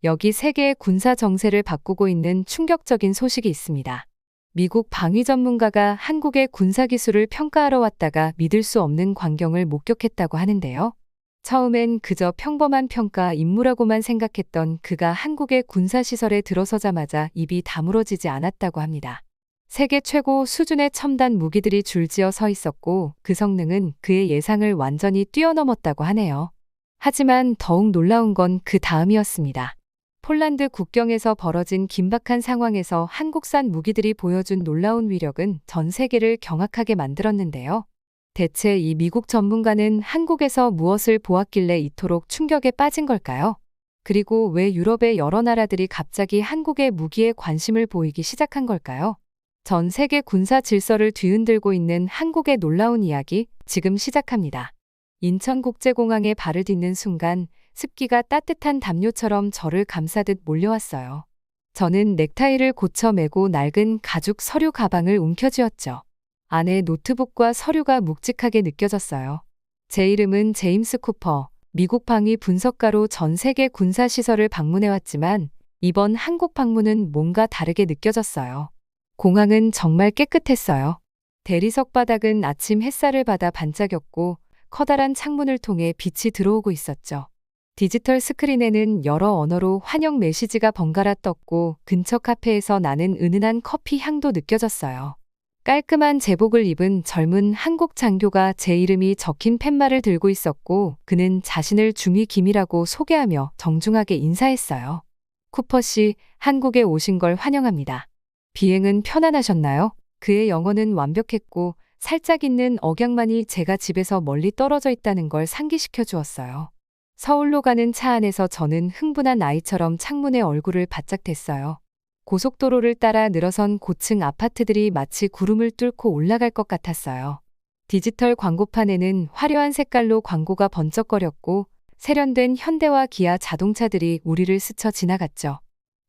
여기 세계의 군사 정세를 바꾸고 있는 충격적인 소식이 있습니다. 미국 방위 전문가가 한국의 군사 기술을 평가하러 왔다가 믿을 수 없는 광경을 목격했다고 하는데요. 처음엔 그저 평범한 평가 임무라고만 생각했던 그가 한국의 군사시설에 들어서자마자 입이 다물어지지 않았다고 합니다. 세계 최고 수준의 첨단 무기들이 줄지어 서 있었고 그 성능은 그의 예상을 완전히 뛰어넘었다고 하네요. 하지만 더욱 놀라운 건 그 다음이었습니다. 폴란드 국경에서 벌어진 긴박한 상황에서 한국산 무기들이 보여준 놀라운 위력은 전 세계를 경악하게 만들었는데요. 대체 이 미국 전문가는 한국에서 무엇을 보았길래 이토록 충격에 빠진 걸까요? 그리고 왜 유럽의 여러 나라들이 갑자기 한국의 무기에 관심을 보이기 시작한 걸까요? 전 세계 군사 질서를 뒤흔들고 있는 한국의 놀라운 이야기 지금 시작합니다. 인천국제공항에 발을 딛는 순간 습기가 따뜻한 담요처럼 저를 감싸듯 몰려왔어요. 저는 넥타이를 고쳐 매고 낡은 가죽 서류 가방을 움켜쥐었죠. 안에 노트북과 서류가 묵직하게 느껴졌어요. 제 이름은 제임스 쿠퍼, 미국 방위 분석가로 전 세계 군사시설을 방문해왔지만 이번 한국 방문은 뭔가 다르게 느껴졌어요. 공항은 정말 깨끗했어요. 대리석 바닥은 아침 햇살을 받아 반짝였고 커다란 창문을 통해 빛이 들어오고 있었죠. 디지털 스크린에는 여러 언어로 환영 메시지가 번갈아 떴고 근처 카페에서 나는 은은한 커피 향도 느껴졌어요. 깔끔한 제복을 입은 젊은 한국 장교가 제 이름이 적힌 팻말을 들고 있었고 그는 자신을 중위 기밀하고 소개하며 정중하게 인사했어요. 쿠퍼 씨, 한국에 오신 걸 환영합니다. 비행은 편안하셨나요? 그의 영어는 완벽했고 살짝 있는 억양만이 제가 집에서 멀리 떨어져 있다는 걸 상기시켜 주었어요. 서울로 가는 차 안에서 저는 흥분한 아이처럼 창문에 얼굴을 바짝 댔어요. 고속도로를 따라 늘어선 고층 아파트들이 마치 구름을 뚫고 올라갈 것 같았어요. 디지털 광고판에는 화려한 색깔로 광고가 번쩍거렸고 세련된 현대와 기아 자동차들이 우리를 스쳐 지나갔죠.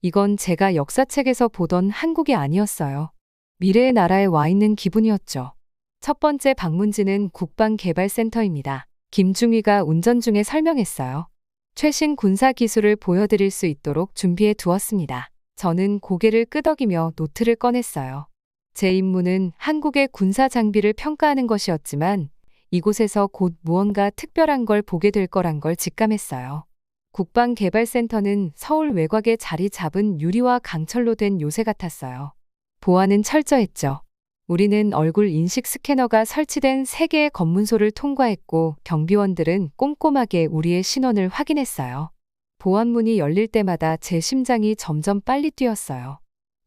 이건 제가 역사책에서 보던 한국이 아니었어요. 미래의 나라에 와 있는 기분이었죠. 첫 번째 방문지는 국방개발센터입니다. 김중위가 운전 중에 설명했어요. 최신 군사 기술을 보여드릴 수 있도록 준비해 두었습니다. 저는 고개를 끄덕이며 노트를 꺼냈어요. 제 임무는 한국의 군사 장비를 평가하는 것이었지만 이곳에서 곧 무언가 특별한 걸 보게 될 거란 걸 직감했어요. 국방개발센터는 서울 외곽에 자리 잡은 유리와 강철로 된 요새 같았어요. 보안은 철저했죠. 우리는 얼굴 인식 스캐너가 설치된 3개의 검문소를 통과했고 경비원들은 꼼꼼하게 우리의 신원을 확인했어요. 보안문이 열릴 때마다 제 심장이 점점 빨리 뛰었어요.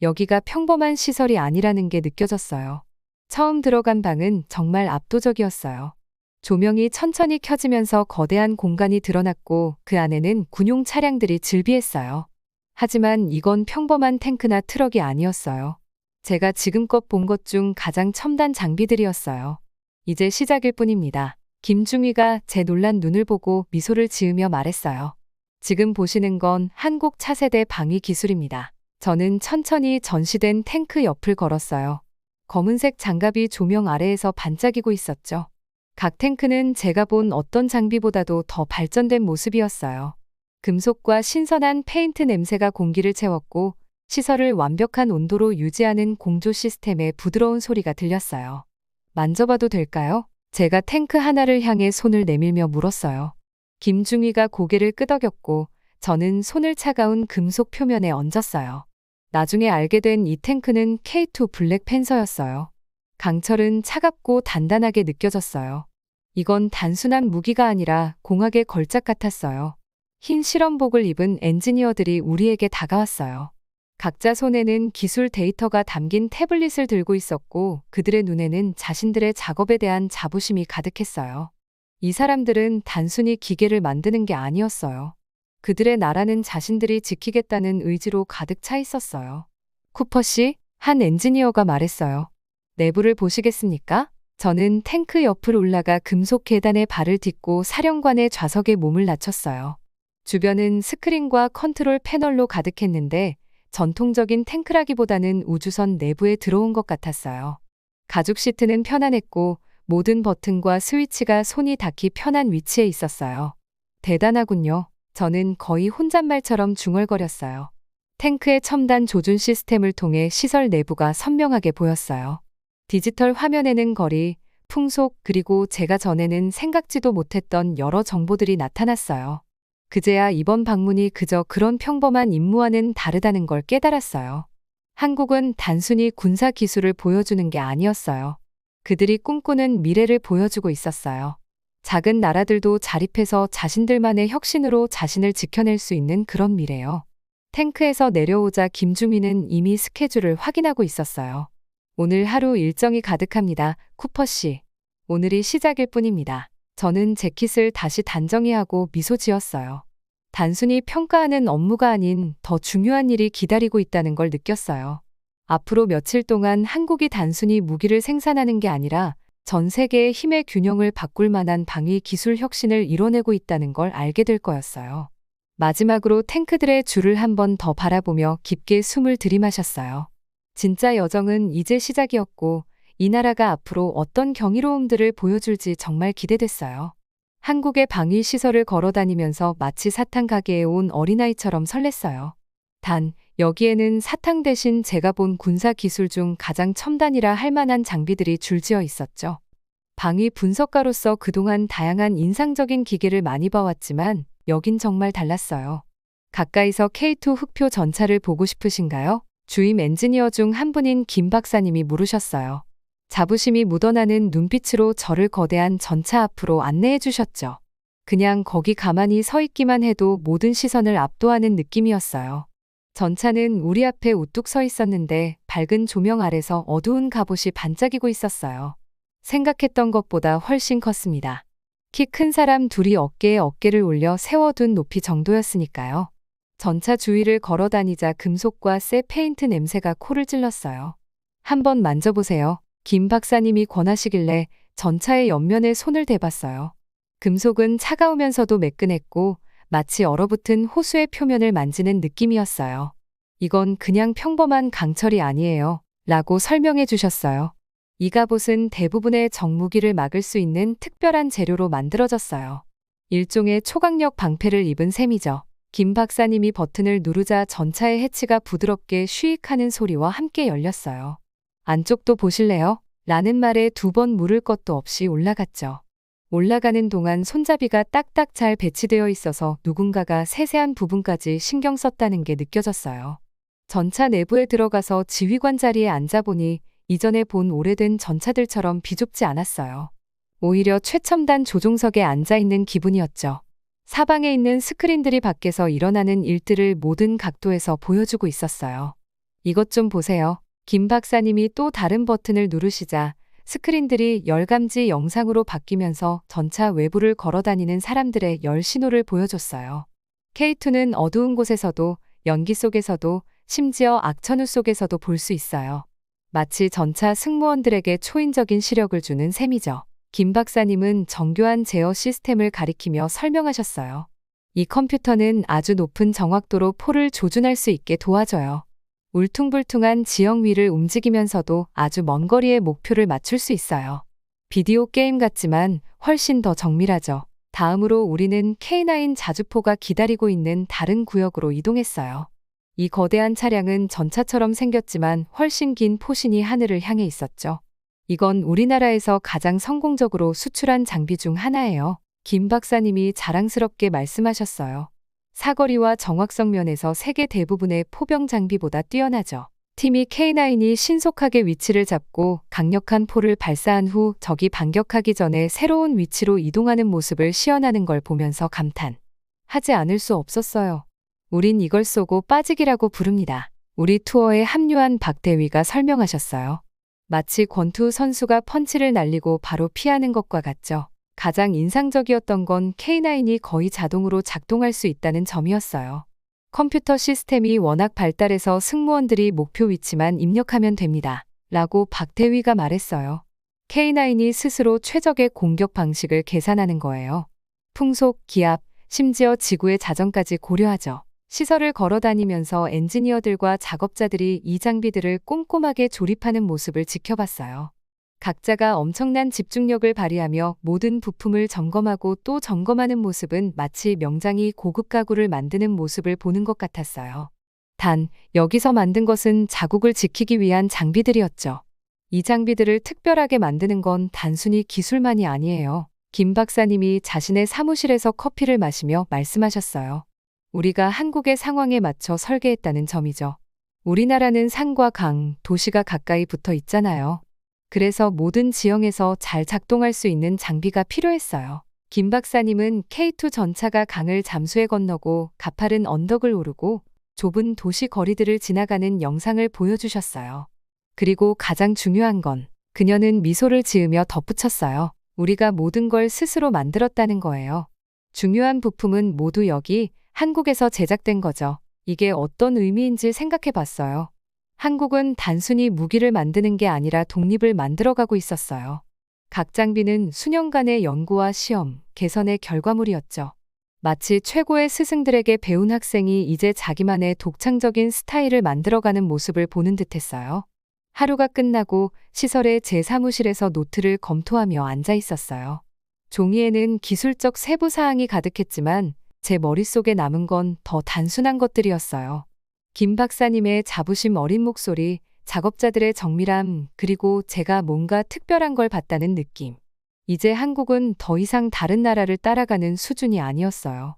여기가 평범한 시설이 아니라는 게 느껴졌어요. 처음 들어간 방은 정말 압도적이었어요. 조명이 천천히 켜지면서 거대한 공간이 드러났고 그 안에는 군용 차량들이 즐비했어요. 하지만 이건 평범한 탱크나 트럭이 아니었어요. 제가 지금껏 본 것 중 가장 첨단 장비들이었어요. 이제 시작일 뿐입니다. 김중위가 제 놀란 눈을 보고 미소를 지으며 말했어요. 지금 보시는 건 한국 차세대 방위 기술입니다. 저는 천천히 전시된 탱크 옆을 걸었어요. 검은색 장갑이 조명 아래에서 반짝이고 있었죠. 각 탱크는 제가 본 어떤 장비보다도 더 발전된 모습이었어요. 금속과 신선한 페인트 냄새가 공기를 채웠고 시설을 완벽한 온도로 유지하는 공조 시스템의 부드러운 소리가 들렸어요. 만져봐도 될까요? 제가 탱크 하나를 향해 손을 내밀며 물었어요. 김중위가 고개를 끄덕였고 저는 손을 차가운 금속 표면에 얹었어요. 나중에 알게 된 이 탱크는 K2 블랙 팬서였어요. 강철은 차갑고 단단하게 느껴졌어요. 이건 단순한 무기가 아니라 공학의 걸작 같았어요. 흰 실험복을 입은 엔지니어들이 우리에게 다가왔어요. 각자 손에는 기술 데이터가 담긴 태블릿을 들고 있었고 그들의 눈에는 자신들의 작업에 대한 자부심이 가득했어요. 이 사람들은 단순히 기계를 만드는 게 아니었어요. 그들의 나라는 자신들이 지키겠다는 의지로 가득 차 있었어요. 쿠퍼 씨, 한 엔지니어가 말했어요. 내부를 보시겠습니까? 저는 탱크 옆을 올라가 금속 계단에 발을 딛고 사령관의 좌석에 몸을 낮췄어요. 주변은 스크린과 컨트롤 패널로 가득했는데 전통적인 탱크라기보다는 우주선 내부에 들어온 것 같았어요. 가죽 시트는 편안했고 모든 버튼과 스위치가 손이 닿기 편한 위치에 있었어요. 대단하군요. 저는 거의 혼잣말처럼 중얼거렸어요. 탱크의 첨단 조준 시스템을 통해 시설 내부가 선명하게 보였어요. 디지털 화면에는 거리, 풍속, 그리고 제가 전에는 생각지도 못했던 여러 정보들이 나타났어요. 그제야 이번 방문이 그저 그런 평범한 임무와는 다르다는 걸 깨달았어요. 한국은 단순히 군사 기술을 보여주는 게 아니었어요. 그들이 꿈꾸는 미래를 보여주고 있었어요. 작은 나라들도 자립해서 자신들만의 혁신으로 자신을 지켜낼 수 있는 그런 미래요. 탱크에서 내려오자 김주민은 이미 스케줄을 확인하고 있었어요. 오늘 하루 일정이 가득합니다, 쿠퍼 씨. 오늘이 시작일 뿐입니다. 저는 재킷을 다시 단정히 하고 미소 지었어요. 단순히 평가하는 업무가 아닌 더 중요한 일이 기다리고 있다는 걸 느꼈어요. 앞으로 며칠 동안 한국이 단순히 무기를 생산하는 게 아니라 전 세계의 힘의 균형을 바꿀 만한 방위 기술 혁신을 이뤄내고 있다는 걸 알게 될 거였어요. 마지막으로 탱크들의 줄을 한 번 더 바라보며 깊게 숨을 들이마셨어요. 진짜 여정은 이제 시작이었고 이 나라가 앞으로 어떤 경이로움들을 보여줄지 정말 기대됐어요. 한국의 방위 시설을 걸어다니면서 마치 사탕 가게에 온 어린아이처럼 설렜어요. 단, 여기에는 사탕 대신 제가 본 군사 기술 중 가장 첨단이라 할 만한 장비들이 줄지어 있었죠. 방위 분석가로서 그동안 다양한 인상적인 기계를 많이 봐왔지만 여긴 정말 달랐어요. 가까이서 K2 흑표 전차를 보고 싶으신가요? 주임 엔지니어 중 한 분인 김 박사님이 물으셨어요. 자부심이 묻어나는 눈빛으로 저를 거대한 전차 앞으로 안내해 주셨죠. 그냥 거기 가만히 서 있기만 해도 모든 시선을 압도하는 느낌이었어요. 전차는 우리 앞에 우뚝 서 있었는데 밝은 조명 아래서 어두운 갑옷이 반짝이고 있었어요. 생각했던 것보다 훨씬 컸습니다. 키 큰 사람 둘이 어깨에 어깨를 올려 세워둔 높이 정도였으니까요. 전차 주위를 걸어다니자 금속과 새 페인트 냄새가 코를 찔렀어요. 한번 만져보세요. 김 박사님이 권하시길래 전차의 옆면에 손을 대봤어요. 금속은 차가우면서도 매끈했고 마치 얼어붙은 호수의 표면을 만지는 느낌이었어요. 이건 그냥 평범한 강철이 아니에요. 라고 설명해 주셨어요. 이 갑옷은 대부분의 정무기를 막을 수 있는 특별한 재료로 만들어졌어요. 일종의 초강력 방패를 입은 셈이죠. 김 박사님이 버튼을 누르자 전차의 해치가 부드럽게 쉬익하는 소리와 함께 열렸어요. 안쪽도 보실래요? 라는 말에 두 번 물을 것도 없이 올라갔죠. 올라가는 동안 손잡이가 딱딱 잘 배치되어 있어서 누군가가 세세한 부분까지 신경 썼다는 게 느껴졌어요. 전차 내부에 들어가서 지휘관 자리에 앉아보니 이전에 본 오래된 전차들처럼 비좁지 않았어요. 오히려 최첨단 조종석에 앉아있는 기분이었죠. 사방에 있는 스크린들이 밖에서 일어나는 일들을 모든 각도에서 보여주고 있었어요. 이것 좀 보세요. 김 박사님이 또 다른 버튼을 누르시자 스크린들이 열감지 영상으로 바뀌면서 전차 외부를 걸어다니는 사람들의 열 신호를 보여줬어요. K2는 어두운 곳에서도 연기 속에서도 심지어 악천후 속에서도 볼 수 있어요. 마치 전차 승무원들에게 초인적인 시력을 주는 셈이죠. 김 박사님은 정교한 제어 시스템을 가리키며 설명하셨어요. 이 컴퓨터는 아주 높은 정확도로 포를 조준할 수 있게 도와줘요. 울퉁불퉁한 지형 위를 움직이면서도 아주 먼 거리의 목표를 맞출 수 있어요. 비디오 게임 같지만 훨씬 더 정밀하죠. 다음으로 우리는 K9 자주포가 기다리고 있는 다른 구역으로 이동했어요. 이 거대한 차량은 전차처럼 생겼지만 훨씬 긴 포신이 하늘을 향해 있었죠. 이건 우리나라에서 가장 성공적으로 수출한 장비 중 하나예요. 김 박사님이 자랑스럽게 말씀하셨어요. 사거리와 정확성 면에서 세계 대부분의 포병 장비보다 뛰어나죠. 팀이 K9이 신속하게 위치를 잡고 강력한 포를 발사한 후 적이 반격하기 전에 새로운 위치로 이동하는 모습을 시연하는 걸 보면서 감탄하지 않을 수 없었어요. 우린 이걸 쏘고 빠지기라고 부릅니다. 우리 투어에 합류한 박대위가 설명하셨어요. 마치 권투 선수가 펀치를 날리고 바로 피하는 것과 같죠. 가장 인상적이었던 건 K9이 거의 자동으로 작동할 수 있다는 점이었어요. 컴퓨터 시스템이 워낙 발달해서 승무원들이 목표 위치만 입력하면 됩니다. 라고 박대위가 말했어요. K9이 스스로 최적의 공격 방식을 계산하는 거예요. 풍속, 기압, 심지어 지구의 자전까지 고려하죠. 시설을 걸어다니면서 엔지니어들과 작업자들이 이 장비들을 꼼꼼하게 조립하는 모습을 지켜봤어요. 각자가 엄청난 집중력을 발휘하며 모든 부품을 점검하고 또 점검하는 모습은 마치 명장이 고급 가구를 만드는 모습을 보는 것 같았어요. 단, 여기서 만든 것은 자국을 지키기 위한 장비들이었죠. 이 장비들을 특별하게 만드는 건 단순히 기술만이 아니에요. 김 박사님이 자신의 사무실에서 커피를 마시며 말씀하셨어요. 우리가 한국의 상황에 맞춰 설계했다는 점이죠. 우리나라는 산과 강, 도시가 가까이 붙어 있잖아요. 그래서 모든 지형에서 잘 작동할 수 있는 장비가 필요했어요. 김 박사님은 K2 전차가 강을 잠수해 건너고 가파른 언덕을 오르고 좁은 도시 거리들을 지나가는 영상을 보여주셨어요. 그리고 가장 중요한 건 그녀는 미소를 지으며 덧붙였어요. 우리가 모든 걸 스스로 만들었다는 거예요. 중요한 부품은 모두 여기 한국에서 제작된 거죠. 이게 어떤 의미인지 생각해 봤어요. 한국은 단순히 무기를 만드는 게 아니라 독립을 만들어가고 있었어요. 각 장비는 수년간의 연구와 시험, 개선의 결과물이었죠. 마치 최고의 스승들에게 배운 학생이 이제 자기만의 독창적인 스타일을 만들어가는 모습을 보는 듯했어요. 하루가 끝나고 시설의 제 사무실에서 노트를 검토하며 앉아 있었어요. 종이에는 기술적 세부 사항이 가득했지만 제 머릿속에 남은 건 더 단순한 것들이었어요. 김 박사님의 자부심 어린 목소리, 작업자들의 정밀함, 그리고 제가 뭔가 특별한 걸 봤다는 느낌. 이제 한국은 더 이상 다른 나라를 따라가는 수준이 아니었어요.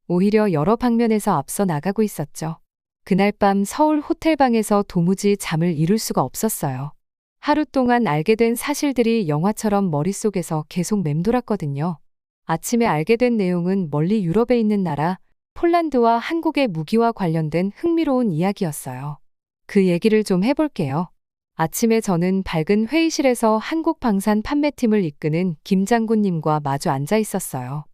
오히려 여러 방면에서 앞서 나가고 있었죠. 그날 밤 서울 호텔방에서 도무지 잠을 이룰 수가 없었어요. 하루 동안 알게 된 사실들이 영화처럼 머릿속에서 계속 맴돌았거든요. 아침에 알게 된 내용은 멀리 유럽에 있는 나라, 폴란드와 한국의 무기와 관련된 흥미로운 이야기였어요. 그 얘기를 좀 해볼게요. 아침에 저는 밝은 회의실에서 한국 방산 판매팀을 이끄는 김 장군님과 마주 앉아 있었어요.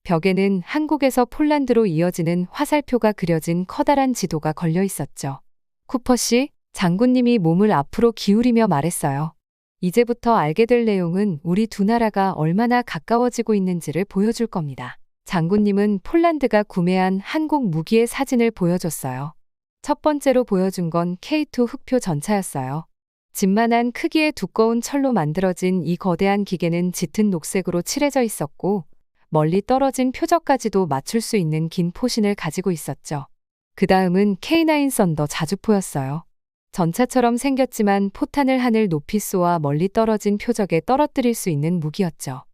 벽에는 한국에서 폴란드로 이어지는 화살표가 그려진 커다란 지도가 걸려 있었죠. 쿠퍼 씨, 장군님이 몸을 앞으로 기울이며 말했어요. 이제부터 알게 될 내용은 우리 두 나라가 얼마나 가까워지고 있는지를 보여줄 겁니다. 장군님은 폴란드가 구매한 한국 무기의 사진을 보여줬어요. 첫 번째로 보여준 건 K2 흑표 전차였어요. 집만한 크기의 두꺼운 철로 만들어진 이 거대한 기계는 짙은 녹색으로 칠해져 있었고 멀리 떨어진 표적까지도 맞출 수 있는 긴 포신을 가지고 있었죠. 그 다음은 K9 썬더 자주포였어요. 전차처럼 생겼지만 포탄을 하늘 높이 쏘아 멀리 떨어진 표적에 떨어뜨릴 수 있는 무기였죠.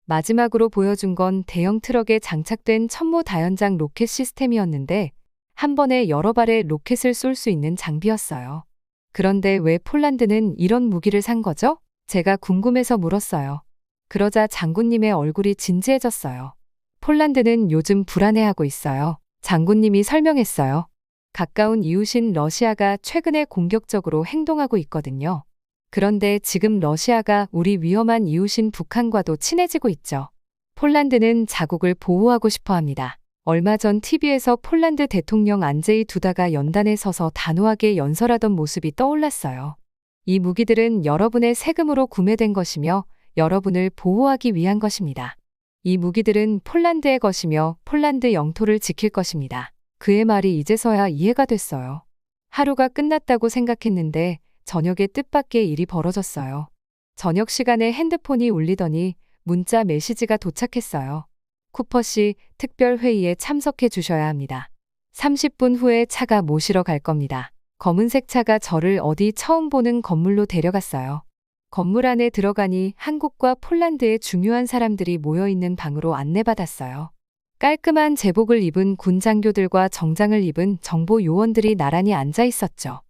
마지막으로 보여준 건 대형 트럭에 장착된 천무다연장 로켓 시스템이었는데 한 번에 여러 발의 로켓을 쏠 수 있는 장비였어요. 그런데 왜 폴란드는 이런 무기를 산 거죠? 제가 궁금해서 물었어요. 그러자 장군님의 얼굴이 진지해졌어요. 폴란드는 요즘 불안해하고 있어요. 장군님이 설명했어요. 가까운 이웃인 러시아가 최근에 공격적으로 행동하고 있거든요. 그런데 지금 러시아가 우리 위험한 이웃인 북한과도 친해지고 있죠. 폴란드는 자국을 보호하고 싶어 합니다. 얼마 전 TV에서 폴란드 대통령 안제이 두다가 연단에 서서 단호하게 연설하던 모습이 떠올랐어요. 이 무기들은 여러분의 세금으로 구매된 것이며 여러분을 보호하기 위한 것입니다. 이 무기들은 폴란드의 것이며 폴란드 영토를 지킬 것입니다. 그의 말이 이제서야 이해가 됐어요. 하루가 끝났다고 생각했는데 저녁에 뜻밖의 일이 벌어졌어요. 저녁 시간에 핸드폰이 울리더니 문자 메시지가 도착했어요. 쿠퍼 씨, 특별 회의에 참석해 주셔야 합니다. 30분 후에 차가 모시러 갈 겁니다. 검은색 차가 저를 어디 처음 보는 건물로 데려갔어요. 건물 안에 들어가니 한국과 폴란드의 중요한 사람들이 모여있는 방으로 안내받았어요. 깔끔한 제복을 입은 군 장교들과 정장을 입은 정보 요원들이 나란히 앉아 있었죠.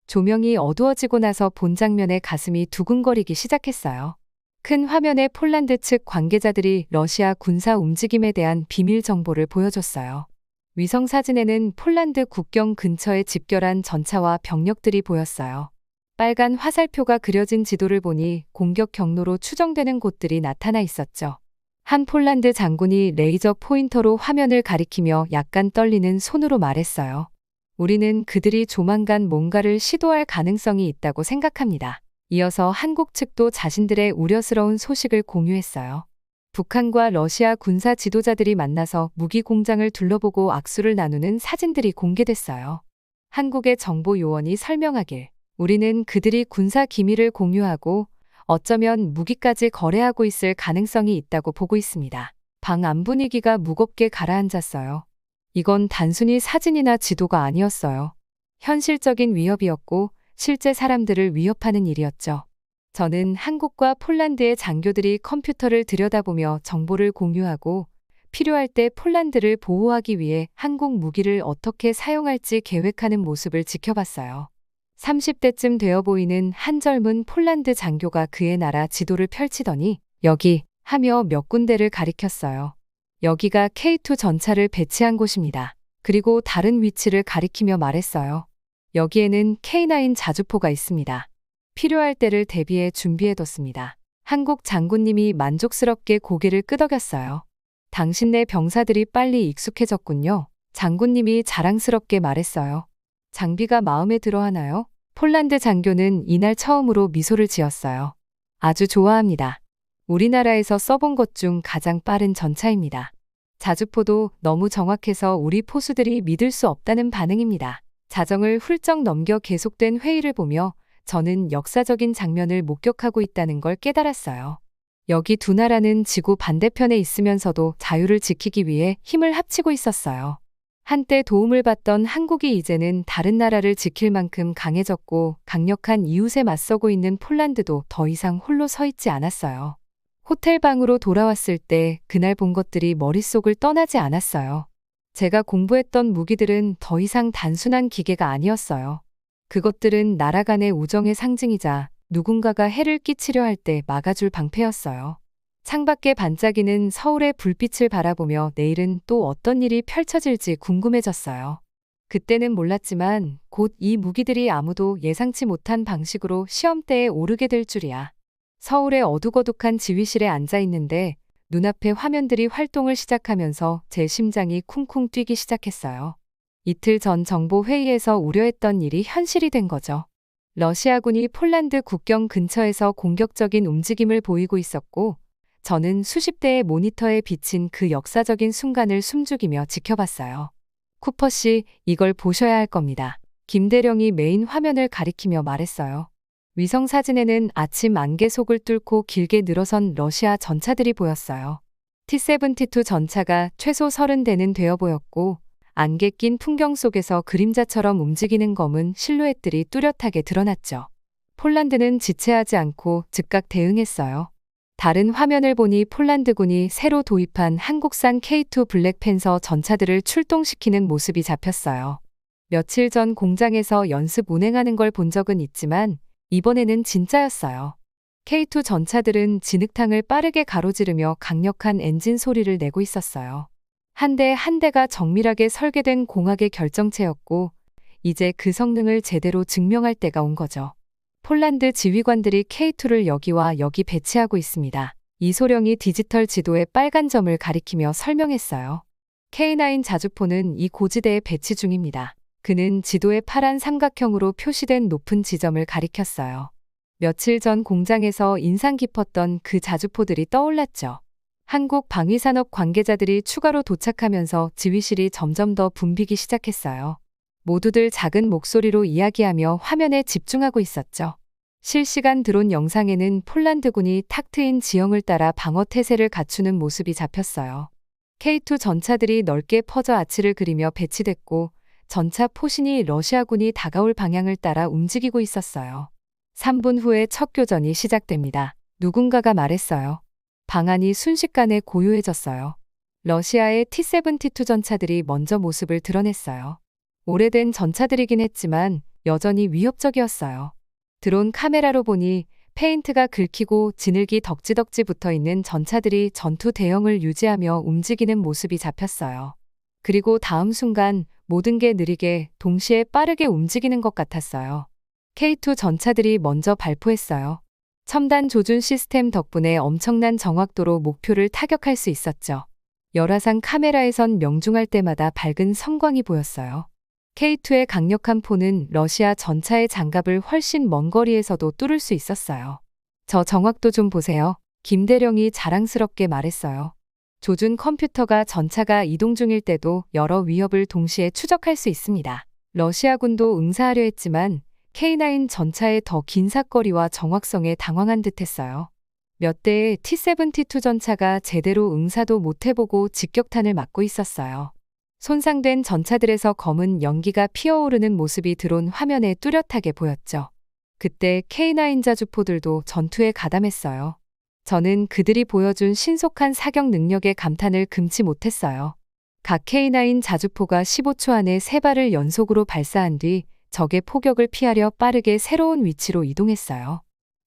조명이 어두워지고 나서 본 장면에 가슴이 두근거리기 시작했어요. 큰 화면에 폴란드 측 관계자들이 러시아 군사 움직임에 대한 비밀 정보를 보여줬어요. 위성 사진에는 폴란드 국경 근처에 집결한 전차와 병력들이 보였어요. 빨간 화살표가 그려진 지도를 보니 공격 경로로 추정되는 곳들이 나타나 있었죠. 한 폴란드 장군이 레이저 포인터로 화면을 가리키며 약간 떨리는 손으로 말했어요. 우리는 그들이 조만간 뭔가를 시도할 가능성이 있다고 생각합니다. 이어서 한국 측도 자신들의 우려스러운 소식을 공유했어요. 북한과 러시아 군사 지도자들이 만나서 무기 공장을 둘러보고 악수를 나누는 사진들이 공개됐어요. 한국의 정보 요원이 설명하길, 우리는 그들이 군사 기밀을 공유하고 어쩌면 무기까지 거래하고 있을 가능성이 있다고 보고 있습니다. 방 안 분위기가 무겁게 가라앉았어요. 이건 단순히 사진이나 지도가 아니었어요. 현실적인 위협이었고 실제 사람들을 위협하는 일이었죠. 저는 한국과 폴란드의 장교들이 컴퓨터를 들여다보며 정보를 공유하고 필요할 때 폴란드를 보호하기 위해 한국 무기를 어떻게 사용할지 계획하는 모습을 지켜봤어요. 30대쯤 되어 보이는 한 젊은 폴란드 장교가 그의 나라 지도를 펼치더니 여기 하며 몇 군데를 가리켰어요. 여기가 K2 전차를 배치한 곳입니다. 그리고 다른 위치를 가리키며 말했어요. 여기에는 K9 자주포가 있습니다. 필요할 때를 대비해 준비해뒀습니다. 한국 장군님이 만족스럽게 고개를 끄덕였어요. 당신네 병사들이 빨리 익숙해졌군요. 장군님이 자랑스럽게 말했어요. 장비가 마음에 들어 하나요? 폴란드 장교는 이날 처음으로 미소를 지었어요. 아주 좋아합니다. 우리나라에서 써본 것 중 가장 빠른 전차입니다. 자주포도 너무 정확해서 우리 포수들이 믿을 수 없다는 반응입니다. 자정을 훌쩍 넘겨 계속된 회의를 보며 저는 역사적인 장면을 목격하고 있다는 걸 깨달았어요. 여기 두 나라는 지구 반대편에 있으면서도 자유를 지키기 위해 힘을 합치고 있었어요. 한때 도움을 받던 한국이 이제는 다른 나라를 지킬 만큼 강해졌고 강력한 이웃에 맞서고 있는 폴란드도 더 이상 홀로 서 있지 않았어요. 호텔 방으로 돌아왔을 때 그날 본 것들이 머릿속을 떠나지 않았어요. 제가 공부했던 무기들은 더 이상 단순한 기계가 아니었어요. 그것들은 나라 간의 우정의 상징이자 누군가가 해를 끼치려 할 때 막아줄 방패였어요. 창밖에 반짝이는 서울의 불빛을 바라보며 내일은 또 어떤 일이 펼쳐질지 궁금해졌어요. 그때는 몰랐지만 곧 이 무기들이 아무도 예상치 못한 방식으로 시험대에 오르게 될 줄이야. 서울의 어둑어둑한 지휘실에 앉아 있는데 눈앞에 화면들이 활동을 시작하면서 제 심장이 쿵쿵 뛰기 시작했어요. 이틀 전 정보회의에서 우려했던 일이 현실이 된 거죠. 러시아군이 폴란드 국경 근처에서 공격적인 움직임을 보이고 있었고 저는 수십 대의 모니터에 비친 그 역사적인 순간을 숨죽이며 지켜봤어요. 쿠퍼 씨, 이걸 보셔야 할 겁니다. 김대령이 메인 화면을 가리키며 말했어요. 위성 사진에는 아침 안개 속을 뚫고 길게 늘어선 러시아 전차들이 보였어요. T-72 전차가 최소 30대는 되어 보였고 안개 낀 풍경 속에서 그림자처럼 움직이는 검은 실루엣들이 뚜렷하게 드러났죠. 폴란드는 지체하지 않고 즉각 대응했어요. 다른 화면을 보니 폴란드군이 새로 도입한 한국산 K2 블랙팬서 전차들을 출동시키는 모습이 잡혔어요. 며칠 전 공장에서 연습 운행하는 걸 본 적은 있지만 이번에는 진짜였어요. K2 전차들은 진흙탕을 빠르게 가로지르며 강력한 엔진 소리를 내고 있었어요. 한 대 한 대가 정밀하게 설계된 공학의 결정체였고 이제 그 성능을 제대로 증명할 때가 온 거죠. 폴란드 지휘관들이 K2를 여기와 여기 배치하고 있습니다. 이소령이 디지털 지도에 빨간 점을 가리키며 설명했어요. K9 자주포는 이 고지대에 배치 중입니다. 그는 지도에 파란 삼각형으로 표시된 높은 지점을 가리켰어요. 며칠 전 공장에서 인상 깊었던 그 자주포들이 떠올랐죠. 한국 방위산업 관계자들이 추가로 도착하면서 지휘실이 점점 더 붐비기 시작했어요. 모두들 작은 목소리로 이야기하며 화면에 집중하고 있었죠. 실시간 드론 영상에는 폴란드군이 탁 트인 지형을 따라 방어 태세를 갖추는 모습이 잡혔어요. K2 전차들이 넓게 퍼져 아치를 그리며 배치됐고 전차 포신이 러시아군이 다가올 방향을 따라 움직이고 있었어요. 3분 후에 첫 교전이 시작됩니다. 누군가가 말했어요. 방안이 순식간에 고요해졌어요. 러시아의 T-72 전차들이 먼저 모습을 드러냈어요. 오래된 전차들이긴 했지만 여전히 위협적이었어요. 드론 카메라로 보니 페인트가 긁히고 지늘기 덕지덕지 붙어있는 전차들이 전투 대형을 유지하며 움직이는 모습이 잡혔어요. 그리고 다음 순간 모든 게 느리게 동시에 빠르게 움직이는 것 같았어요. K2 전차들이 먼저 발포했어요. 첨단 조준 시스템 덕분에 엄청난 정확도로 목표를 타격할 수 있었죠. 열화상 카메라에선 명중할 때마다 밝은 성광이 보였어요. K2의 강력한 포는 러시아 전차의 장갑을 훨씬 먼 거리에서도 뚫을 수 있었어요. 저 정확도 좀 보세요. 김대령이 자랑스럽게 말했어요. 조준 컴퓨터가 전차가 이동 중일 때도 여러 위협을 동시에 추적할 수 있습니다. 러시아군도 응사하려 했지만 K9 전차의 더 긴 사거리와 정확성에 당황한 듯했어요. 몇 대의 T-72 전차가 제대로 응사도 못해보고 직격탄을 맞고 있었어요. 손상된 전차들에서 검은 연기가 피어오르는 모습이 드론 화면에 뚜렷하게 보였죠. 그때 K9 자주포들도 전투에 가담했어요. 저는 그들이 보여준 신속한 사격 능력에 감탄을 금치 못했어요. 각 K9 자주포가 15초 안에 3발을 연속으로 발사한 뒤 적의 포격을 피하려 빠르게 새로운 위치로 이동했어요.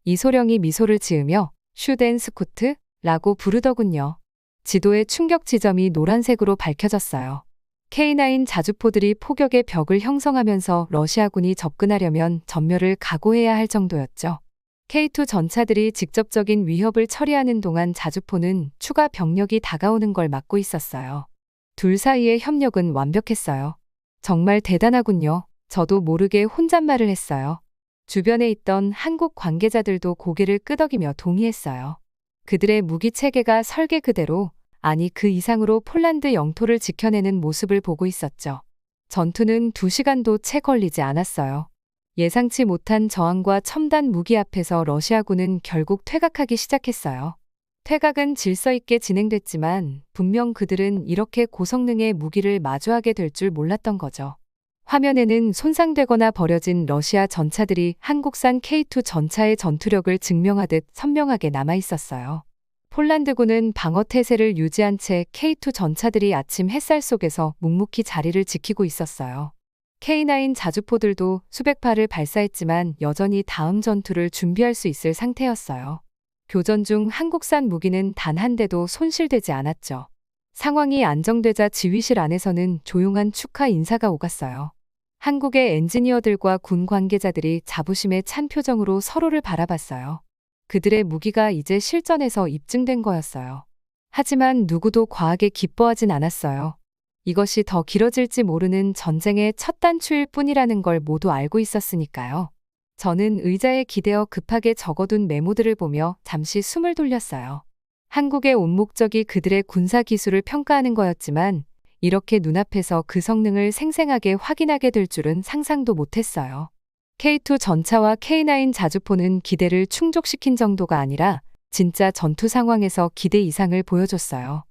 이소령이 미소를 지으며 슈덴스쿠트라고 부르더군요. 지도의 충격 지점이 노란색으로 밝혀졌어요. K9 자주포들이 포격의 벽을 형성하면서 러시아군이 접근하려면 전멸을 각오해야 할 정도였죠. K2 전차들이 직접적인 위협을 처리하는 동안 자주포는 추가 병력이 다가오는 걸 막고 있었어요. 둘 사이의 협력은 완벽했어요. 정말 대단하군요. 저도 모르게 혼잣말을 했어요. 주변에 있던 한국 관계자들도 고개를 끄덕이며 동의했어요. 그들의 무기 체계가 설계 그대로, 아니 그 이상으로 폴란드 영토를 지켜내는 모습을 보고 있었죠. 전투는 2시간도 채 걸리지 않았어요. 예상치 못한 저항과 첨단 무기 앞에서 러시아군은 결국 퇴각하기 시작했어요. 퇴각은 질서 있게 진행됐지만 분명 그들은 이렇게 고성능의 무기를 마주하게 될 줄 몰랐던 거죠. 화면에는 손상되거나 버려진 러시아 전차들이 한국산 K2 전차의 전투력을 증명하듯 선명하게 남아 있었어요. 폴란드군은 방어 태세를 유지한 채 K2 전차들이 아침 햇살 속에서 묵묵히 자리를 지키고 있었어요. K9 자주포들도 수백 발을 발사했지만 여전히 다음 전투를 준비할 수 있을 상태였어요. 교전 중 한국산 무기는 단 한 대도 손실되지 않았죠. 상황이 안정되자 지휘실 안에서는 조용한 축하 인사가 오갔어요. 한국의 엔지니어들과 군 관계자들이 자부심에 찬 표정으로 서로를 바라봤어요. 그들의 무기가 이제 실전에서 입증된 거였어요. 하지만 누구도 과하게 기뻐하진 않았어요. 이것이 더 길어질지 모르는 전쟁의 첫 단추일 뿐이라는 걸 모두 알고 있었으니까요. 저는 의자에 기대어 급하게 적어둔 메모들을 보며 잠시 숨을 돌렸어요. 한국의 온 목적이 그들의 군사 기술을 평가하는 거였지만 이렇게 눈앞에서 그 성능을 생생하게 확인하게 될 줄은 상상도 못했어요. K2 전차와 K9 자주포는 기대를 충족시킨 정도가 아니라 진짜 전투 상황에서 기대 이상을 보여줬어요.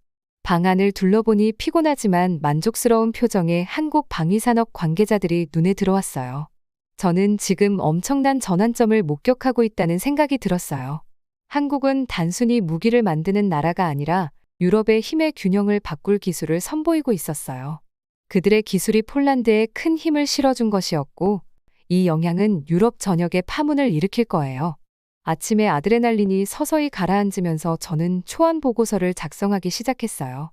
방 안을 둘러보니 피곤하지만 만족스러운 표정의 한국 방위산업 관계자들이 눈에 들어왔어요. 저는 지금 엄청난 전환점을 목격하고 있다는 생각이 들었어요. 한국은 단순히 무기를 만드는 나라가 아니라 유럽의 힘의 균형을 바꿀 기술을 선보이고 있었어요. 그들의 기술이 폴란드에 큰 힘을 실어준 것이었고 이 영향은 유럽 전역에 파문을 일으킬 거예요. 아침에 아드레날린이 서서히 가라앉으면서 저는 초안 보고서를 작성하기 시작했어요.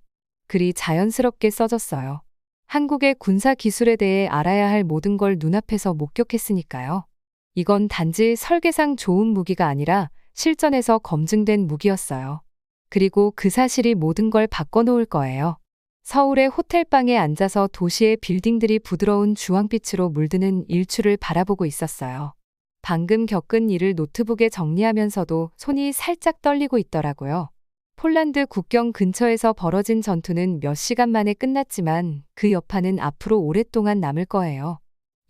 글이 자연스럽게 써졌어요. 한국의 군사 기술에 대해 알아야 할 모든 걸 눈앞에서 목격했으니까요. 이건 단지 설계상 좋은 무기가 아니라 실전에서 검증된 무기였어요. 그리고 그 사실이 모든 걸 바꿔놓을 거예요. 서울의 호텔방에 앉아서 도시의 빌딩들이 부드러운 주황빛으로 물드는 일출을 바라보고 있었어요. 방금 겪은 일을 노트북에 정리하면서도 손이 살짝 떨리고 있더라고요. 폴란드 국경 근처에서 벌어진 전투는 몇 시간 만에 끝났지만 그 여파는 앞으로 오랫동안 남을 거예요.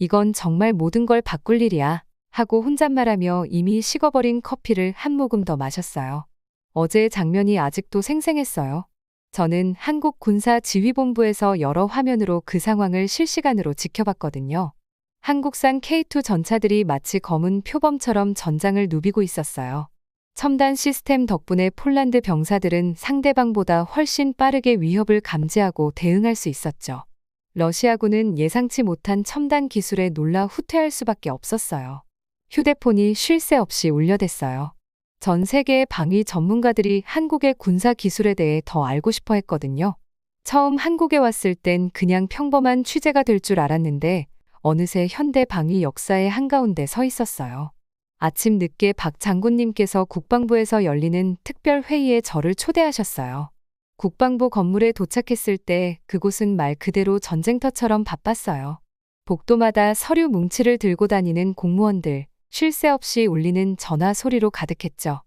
이건 정말 모든 걸 바꿀 일이야 하고 혼잣말하며 이미 식어버린 커피를 한 모금 더 마셨어요. 어제의 장면이 아직도 생생했어요. 저는 한국 군사지휘본부에서 여러 화면으로 그 상황을 실시간으로 지켜봤거든요. 한국산 K2 전차들이 마치 검은 표범처럼 전장을 누비고 있었어요. 첨단 시스템 덕분에 폴란드 병사들은 상대방보다 훨씬 빠르게 위협을 감지하고 대응할 수 있었죠. 러시아군은 예상치 못한 첨단 기술에 놀라 후퇴할 수밖에 없었어요. 휴대폰이 쉴 새 없이 울려댔어요. 전 세계의 방위 전문가들이 한국의 군사 기술에 대해 더 알고 싶어 했거든요. 처음 한국에 왔을 땐 그냥 평범한 취재가 될 줄 알았는데 어느새 현대 방위 역사의 한가운데 서 있었어요. 아침 늦게 박 장군님께서 국방부에서 열리는 특별 회의에 저를 초대하셨어요. 국방부 건물에 도착했을 때 그곳은 말 그대로 전쟁터처럼 바빴어요. 복도마다 서류 뭉치를 들고 다니는 공무원들, 쉴 새 없이 울리는 전화 소리로 가득했죠.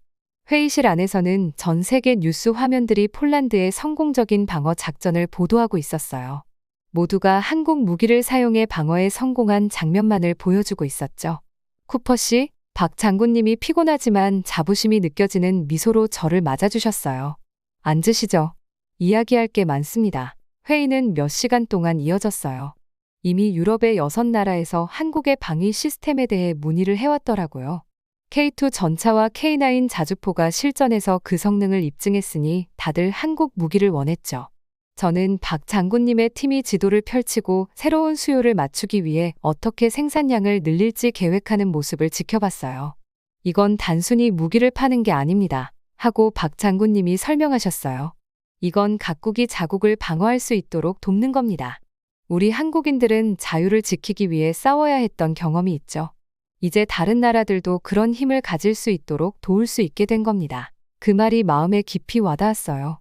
회의실 안에서는 전 세계 뉴스 화면들이 폴란드의 성공적인 방어 작전을 보도하고 있었어요. 모두가 한국 무기를 사용해 방어에 성공한 장면만을 보여주고 있었죠. 쿠퍼 씨, 박 장군님이 피곤하지만 자부심이 느껴지는 미소로 저를 맞아주셨어요. 앉으시죠. 이야기할 게 많습니다. 회의는 몇 시간 동안 이어졌어요. 이미 유럽의 6나라에서 한국의 방위 시스템에 대해 문의를 해왔더라고요. K2 전차와 K9 자주포가 실전에서 그 성능을 입증했으니 다들 한국 무기를 원했죠. 저는 박 장군님의 팀이 지도를 펼치고 새로운 수요를 맞추기 위해 어떻게 생산량을 늘릴지 계획하는 모습을 지켜봤어요. 이건 단순히 무기를 파는 게 아닙니다. 하고 박 장군님이 설명하셨어요. 이건 각국이 자국을 방어할 수 있도록 돕는 겁니다. 우리 한국인들은 자유를 지키기 위해 싸워야 했던 경험이 있죠. 이제 다른 나라들도 그런 힘을 가질 수 있도록 도울 수 있게 된 겁니다. 그 말이 마음에 깊이 와닿았어요.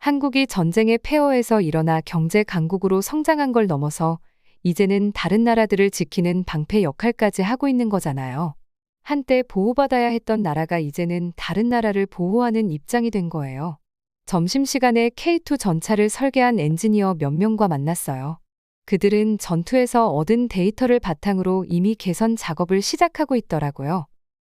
한국이 전쟁의 폐허에서 일어나 경제 강국으로 성장한 걸 넘어서 이제는 다른 나라들을 지키는 방패 역할까지 하고 있는 거잖아요. 한때 보호받아야 했던 나라가 이제는 다른 나라를 보호하는 입장이 된 거예요. 점심시간에 K2 전차를 설계한 엔지니어 몇 명과 만났어요. 그들은 전투에서 얻은 데이터를 바탕으로 이미 개선 작업을 시작하고 있더라고요.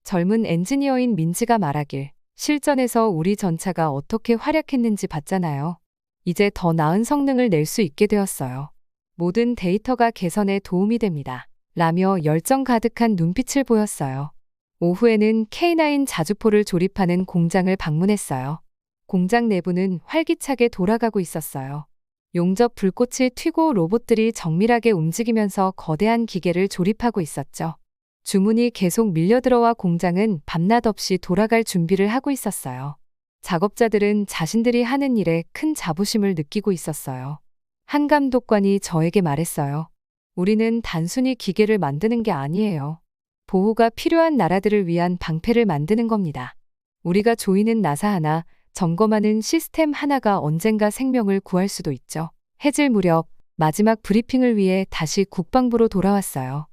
젊은 엔지니어인 민지가 말하길, 실전에서 우리 전차가 어떻게 활약했는지 봤잖아요. 이제 더 나은 성능을 낼 수 있게 되었어요. 모든 데이터가 개선에 도움이 됩니다. 라며 열정 가득한 눈빛을 보였어요. 오후에는 K9 자주포를 조립하는 공장을 방문했어요. 공장 내부는 활기차게 돌아가고 있었어요. 용접 불꽃이 튀고 로봇들이 정밀하게 움직이면서 거대한 기계를 조립하고 있었죠. 주문이 계속 밀려들어와 공장은 밤낮 없이 돌아갈 준비를 하고 있었어요. 작업자들은 자신들이 하는 일에 큰 자부심을 느끼고 있었어요. 한 감독관이 저에게 말했어요. 우리는 단순히 기계를 만드는 게 아니에요. 보호가 필요한 나라들을 위한 방패를 만드는 겁니다. 우리가 조이는 나사 하나, 점검하는 시스템 하나가 언젠가 생명을 구할 수도 있죠. 해질 무렵 마지막 브리핑을 위해 다시 국방부로 돌아왔어요.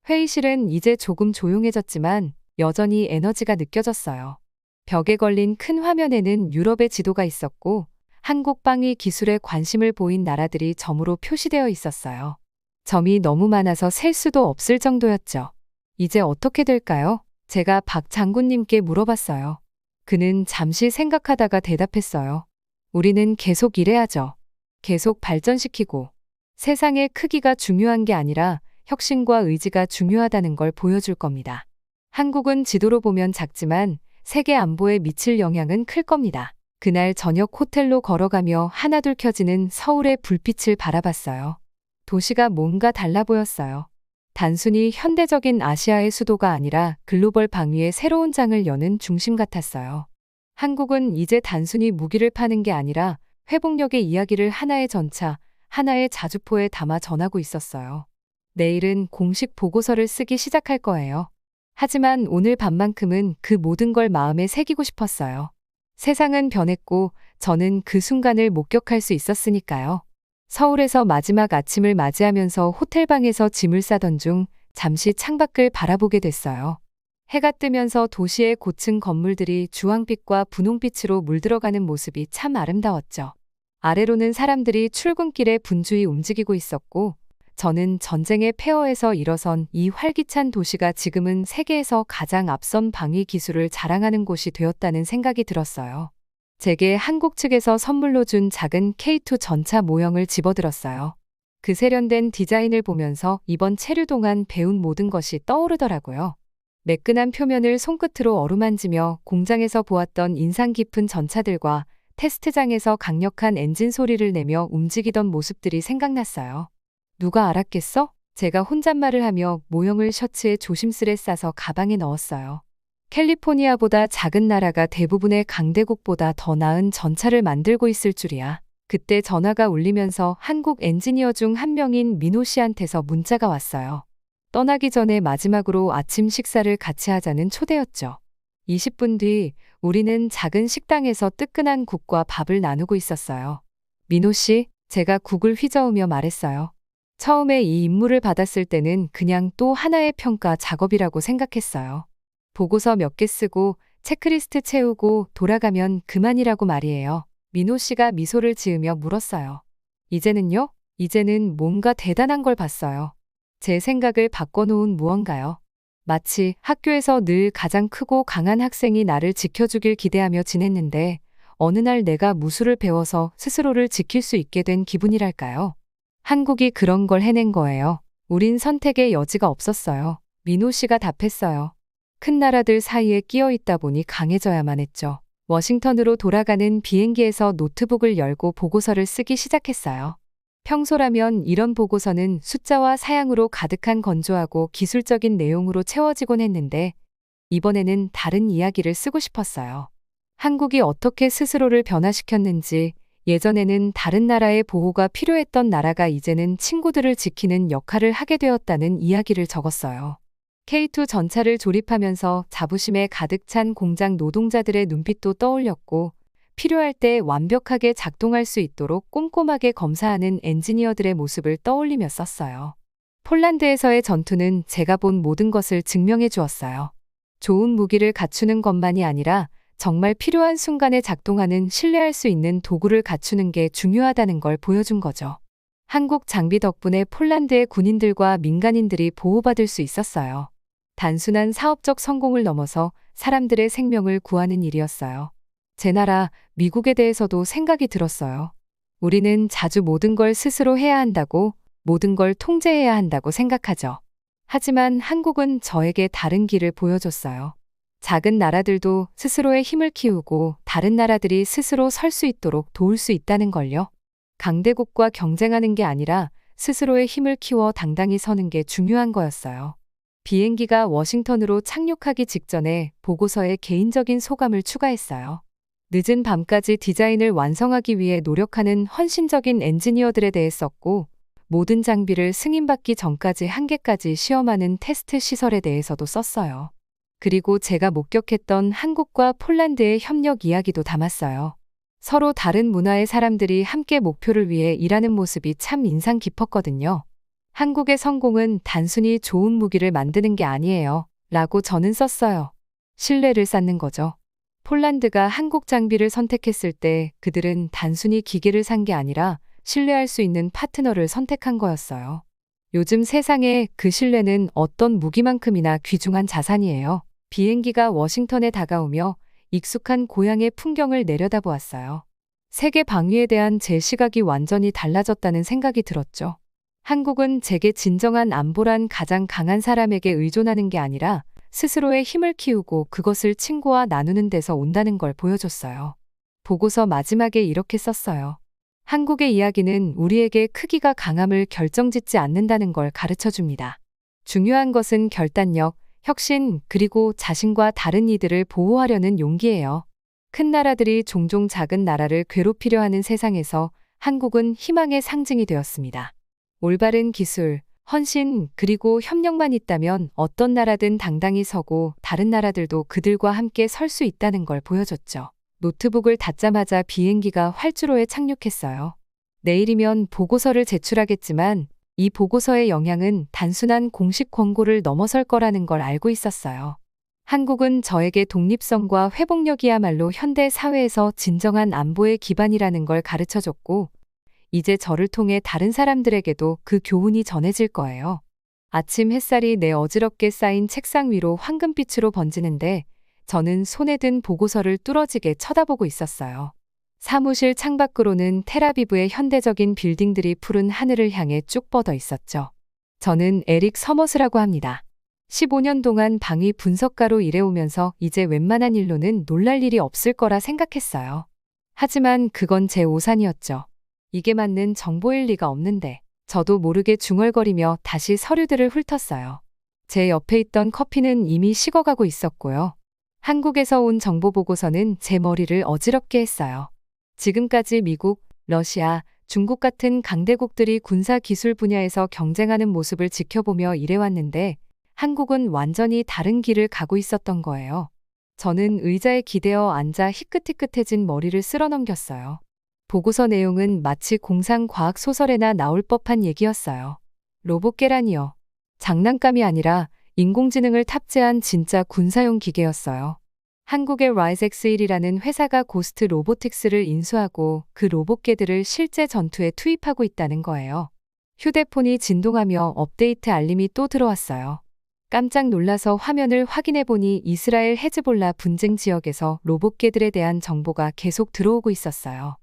회의실은 이제 조금 조용해졌지만 여전히 에너지가 느껴졌어요. 벽에 걸린 큰 화면에는 유럽의 지도가 있었고 한국 방위 기술에 관심을 보인 나라들이 점으로 표시되어 있었어요. 점이 너무 많아서 셀 수도 없을 정도였죠. 이제 어떻게 될까요? 제가 박 장군님께 물어봤어요. 그는 잠시 생각하다가 대답했어요. 우리는 계속 일해야죠. 계속 발전시키고. 세상의 크기가 중요한 게 아니라 혁신과 의지가 중요하다는 걸 보여줄 겁니다. 한국은 지도로 보면 작지만 세계 안보에 미칠 영향은 클 겁니다. 그날 저녁 호텔로 걸어가며 하나둘 켜지는 서울의 불빛을 바라봤어요. 도시가 뭔가 달라 보였어요. 단순히 현대적인 아시아의 수도가 아니라 글로벌 방위의 새로운 장을 여는 중심 같았어요. 한국은 이제 단순히 무기를 파는 게 아니라 회복력의 이야기를 하나의 전차, 하나의 자주포에 담아 전하고 있었어요. 내일은 공식 보고서를 쓰기 시작할 거예요. 하지만 오늘 밤만큼은 그 모든 걸 마음에 새기고 싶었어요. 세상은 변했고 저는 그 순간을 목격할 수 있었으니까요. 서울에서 마지막 아침을 맞이하면서 호텔방에서 짐을 싸던 중 잠시 창밖을 바라보게 됐어요. 해가 뜨면서 도시의 고층 건물들이 주황빛과 분홍빛으로 물들어가는 모습이 참 아름다웠죠. 아래로는 사람들이 출근길에 분주히 움직이고 있었고 저는 전쟁의 폐허에서 일어선 이 활기찬 도시가 지금은 세계에서 가장 앞선 방위 기술을 자랑하는 곳이 되었다는 생각이 들었어요. 제게 한국 측에서 선물로 준 작은 K2 전차 모형을 집어들었어요. 그 세련된 디자인을 보면서 이번 체류 동안 배운 모든 것이 떠오르더라고요. 매끈한 표면을 손끝으로 어루만지며 공장에서 보았던 인상 깊은 전차들과 테스트장에서 강력한 엔진 소리를 내며 움직이던 모습들이 생각났어요. 누가 알았겠어? 제가 혼잣말을 하며 모형을 셔츠에 조심스레 싸서 가방에 넣었어요. 캘리포니아보다 작은 나라가 대부분의 강대국보다 더 나은 전차를 만들고 있을 줄이야. 그때 전화가 울리면서 한국 엔지니어 중 한 명인 민호 씨한테서 문자가 왔어요. 떠나기 전에 마지막으로 아침 식사를 같이 하자는 초대였죠. 20분 뒤 우리는 작은 식당에서 뜨끈한 국과 밥을 나누고 있었어요. 민호 씨, 제가 국을 휘저으며 말했어요. 처음에 이 임무를 받았을 때는 그냥 또 하나의 평가 작업이라고 생각했어요. 보고서 몇 개 쓰고 체크리스트 채우고 돌아가면 그만이라고 말이에요. 민호 씨가 미소를 지으며 물었어요. 이제는요? 이제는 뭔가 대단한 걸 봤어요. 제 생각을 바꿔놓은 무언가요. 마치 학교에서 늘 가장 크고 강한 학생이 나를 지켜주길 기대하며 지냈는데 어느 날 내가 무술을 배워서 스스로를 지킬 수 있게 된 기분이랄까요? 한국이 그런 걸 해낸 거예요. 우린 선택의 여지가 없었어요. 민호 씨가 답했어요. 큰 나라들 사이에 끼어 있다 보니 강해져야만 했죠. 워싱턴으로 돌아가는 비행기에서 노트북을 열고 보고서를 쓰기 시작했어요. 평소라면 이런 보고서는 숫자와 사양으로 가득한 건조하고 기술적인 내용으로 채워지곤 했는데 이번에는 다른 이야기를 쓰고 싶었어요. 한국이 어떻게 스스로를 변화시켰는지, 예전에는 다른 나라의 보호가 필요했던 나라가 이제는 친구들을 지키는 역할을 하게 되었다는 이야기를 적었어요. K2 전차를 조립하면서 자부심에 가득 찬 공장 노동자들의 눈빛도 떠올렸고, 필요할 때 완벽하게 작동할 수 있도록 꼼꼼하게 검사하는 엔지니어들의 모습을 떠올리며 썼어요. 폴란드에서의 전투는 제가 본 모든 것을 증명해 주었어요. 좋은 무기를 갖추는 것만이 아니라 정말 필요한 순간에 작동하는 신뢰할 수 있는 도구를 갖추는 게 중요하다는 걸 보여준 거죠. 한국 장비 덕분에 폴란드의 군인들과 민간인들이 보호받을 수 있었어요. 단순한 사업적 성공을 넘어서 사람들의 생명을 구하는 일이었어요. 제 나라, 미국에 대해서도 생각이 들었어요. 우리는 자주 모든 걸 스스로 해야 한다고, 모든 걸 통제해야 한다고 생각하죠. 하지만 한국은 저에게 다른 길을 보여줬어요. 작은 나라들도 스스로의 힘을 키우고 다른 나라들이 스스로 설 수 있도록 도울 수 있다는 걸요. 강대국과 경쟁하는 게 아니라 스스로의 힘을 키워 당당히 서는 게 중요한 거였어요. 비행기가 워싱턴으로 착륙하기 직전에 보고서에 개인적인 소감을 추가했어요. 늦은 밤까지 디자인을 완성하기 위해 노력하는 헌신적인 엔지니어들에 대해 썼고, 모든 장비를 승인받기 전까지 한 개까지 시험하는 테스트 시설에 대해서도 썼어요. 그리고 제가 목격했던 한국과 폴란드의 협력 이야기도 담았어요. 서로 다른 문화의 사람들이 함께 목표를 위해 일하는 모습이 참 인상 깊었거든요. 한국의 성공은 단순히 좋은 무기를 만드는 게 아니에요. 라고 저는 썼어요. 신뢰를 쌓는 거죠. 폴란드가 한국 장비를 선택했을 때 그들은 단순히 기계를 산 게 아니라 신뢰할 수 있는 파트너를 선택한 거였어요. 요즘 세상에 그 신뢰는 어떤 무기만큼이나 귀중한 자산이에요. 비행기가 워싱턴에 다가오며 익숙한 고향의 풍경을 내려다보았어요. 세계 방위에 대한 제 시각이 완전히 달라졌다는 생각이 들었죠. 한국은 제게 진정한 안보란 가장 강한 사람에게 의존하는 게 아니라 스스로의 힘을 키우고 그것을 친구와 나누는 데서 온다는 걸 보여줬어요. 보고서 마지막에 이렇게 썼어요. 한국의 이야기는 우리에게 크기가 강함을 결정짓지 않는다는 걸 가르쳐 줍니다. 중요한 것은 결단력, 혁신, 그리고 자신과 다른 이들을 보호하려는 용기예요. 큰 나라들이 종종 작은 나라를 괴롭히려 하는 세상에서 한국은 희망의 상징이 되었습니다. 올바른 기술, 헌신, 그리고 협력만 있다면 어떤 나라든 당당히 서고 다른 나라들도 그들과 함께 설 수 있다는 걸 보여줬죠. 노트북을 닫자마자 비행기가 활주로에 착륙했어요. 내일이면 보고서를 제출하겠지만 이 보고서의 영향은 단순한 공식 권고를 넘어설 거라는 걸 알고 있었어요. 한국은 저에게 독립성과 회복력이야말로 현대 사회에서 진정한 안보의 기반이라는 걸 가르쳐줬고, 이제 저를 통해 다른 사람들에게도 그 교훈이 전해질 거예요. 아침 햇살이 내 어지럽게 쌓인 책상 위로 황금빛으로 번지는데 저는 손에 든 보고서를 뚫어지게 쳐다보고 있었어요. 사무실 창밖으로는 텔아비브의 현대적인 빌딩들이 푸른 하늘을 향해 쭉 뻗어 있었죠. 저는 에릭 서머스라고 합니다. 15년 동안 방위 분석가로 일해오면서 이제 웬만한 일로는 놀랄 일이 없을 거라 생각했어요. 하지만 그건 제 오산이었죠. 이게 맞는 정보일 리가 없는데 저도 모르게 중얼거리며 다시 서류들을 훑었어요. 제 옆에 있던 커피는 이미 식어가고 있었고요. 한국에서 온 정보 보고서는 제 머리를 어지럽게 했어요. 지금까지 미국, 러시아, 중국 같은 강대국들이 군사 기술 분야에서 경쟁하는 모습을 지켜보며 일해왔는데 한국은 완전히 다른 길을 가고 있었던 거예요. 저는 의자에 기대어 앉아 희끗희끗해진 머리를 쓸어넘겼어요. 보고서 내용은 마치 공상 과학 소설에나 나올 법한 얘기였어요. 로봇계란이요. 장난감이 아니라 인공지능을 탑재한 진짜 군사용 기계였어요. 한국의 라이즈X1이라는 회사가 고스트 로보틱스를 인수하고 그 로봇계들을 실제 전투에 투입하고 있다는 거예요. 휴대폰이 진동하며 업데이트 알림이 또 들어왔어요. 깜짝 놀라서 화면을 확인해 보니 이스라엘 헤즈볼라 분쟁 지역에서 로봇개들에 대한 정보가 계속 들어오고 있었어요.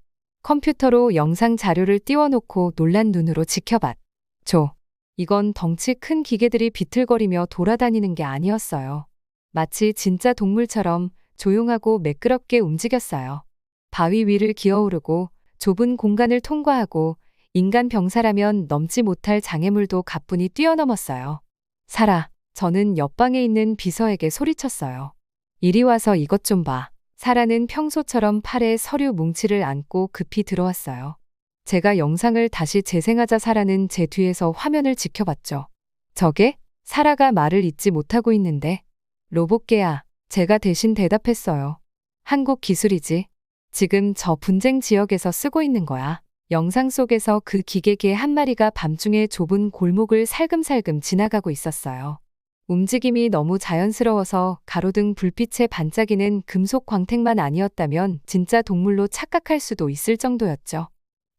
컴퓨터로 영상 자료를 띄워놓고 놀란 눈으로 지켜봤죠. 이건 덩치 큰 기계들이 비틀거리며 돌아다니는 게 아니었어요. 마치 진짜 동물처럼 조용하고 매끄럽게 움직였어요. 바위 위를 기어오르고 좁은 공간을 통과하고 인간 병사라면 넘지 못할 장애물도 가뿐히 뛰어넘었어요. 살아. 저는 옆방에 있는 비서에게 소리쳤어요. 이리 와서 이것 좀 봐. 사라는 평소처럼 팔에 서류 뭉치를 안고 급히 들어왔어요. 제가 영상을 다시 재생하자 사라는 제 뒤에서 화면을 지켜봤죠. 저게? 사라가 말을 잇지 못하고 있는데. 로봇개야. 제가 대신 대답했어요. 한국 기술이지. 지금 저 분쟁 지역에서 쓰고 있는 거야. 영상 속에서 그 기계개 한 마리가 밤중에 좁은 골목을 살금살금 지나가고 있었어요. 움직임이 너무 자연스러워서 가로등 불빛에 반짝이는 금속 광택만 아니었다면 진짜 동물로 착각할 수도 있을 정도였죠.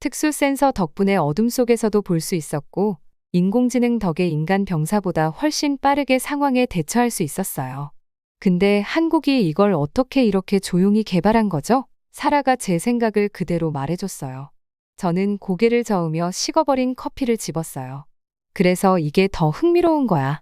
특수 센서 덕분에 어둠 속에서도 볼 수 있었고 인공지능 덕에 인간 병사보다 훨씬 빠르게 상황에 대처할 수 있었어요. 근데 한국이 이걸 어떻게 이렇게 조용히 개발한 거죠? 사라가 제 생각을 그대로 말해줬어요. 저는 고개를 저으며 식어버린 커피를 집었어요. 그래서 이게 더 흥미로운 거야.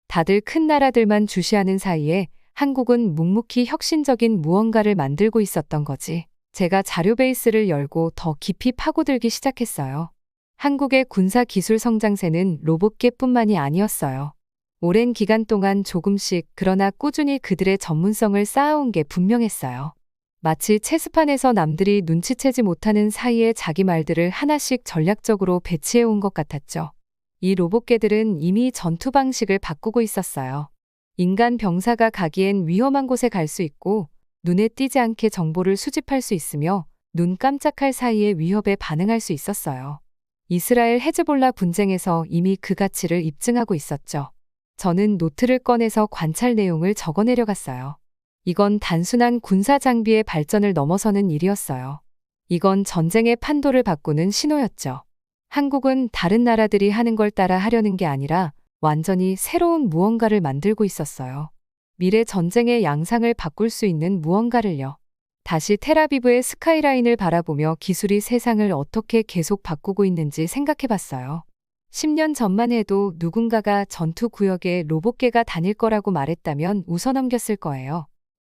다들 큰 나라들만 주시하는 사이에 한국은 묵묵히 혁신적인 무언가를 만들고 있었던 거지. 제가 자료 베이스를 열고 더 깊이 파고들기 시작했어요. 한국의 군사 기술 성장세는 로봇개뿐만이 아니었어요. 오랜 기간 동안 조금씩 그러나 꾸준히 그들의 전문성을 쌓아온 게 분명했어요. 마치 체스판에서 남들이 눈치채지 못하는 사이에 자기 말들을 하나씩 전략적으로 배치해온 것 같았죠. 이 로봇개들은 이미 전투 방식을 바꾸고 있었어요. 인간 병사가 가기엔 위험한 곳에 갈 수 있고 눈에 띄지 않게 정보를 수집할 수 있으며 눈 깜짝할 사이에 위협에 반응할 수 있었어요. 이스라엘 헤즈볼라 분쟁에서 이미 그 가치를 입증하고 있었죠. 저는 노트를 꺼내서 관찰 내용을 적어 내려갔어요. 이건 단순한 군사 장비의 발전을 넘어서는 일이었어요. 이건 전쟁의 판도를 바꾸는 신호였죠. 한국은 다른 나라들이 하는 걸 따라 하려는 게 아니라 완전히 새로운 무언가를 만들고 있었어요. 미래 전쟁의 양상을 바꿀 수 있는 무언가를요. 다시 텔아비브의 스카이라인을 바라보며 기술이 세상을 어떻게 계속 바꾸고 있는지 생각해봤어요. 10년 전만 해도 누군가가 전투 구역에 로봇개가 다닐 거라고 말했다면 웃어넘겼을 거예요.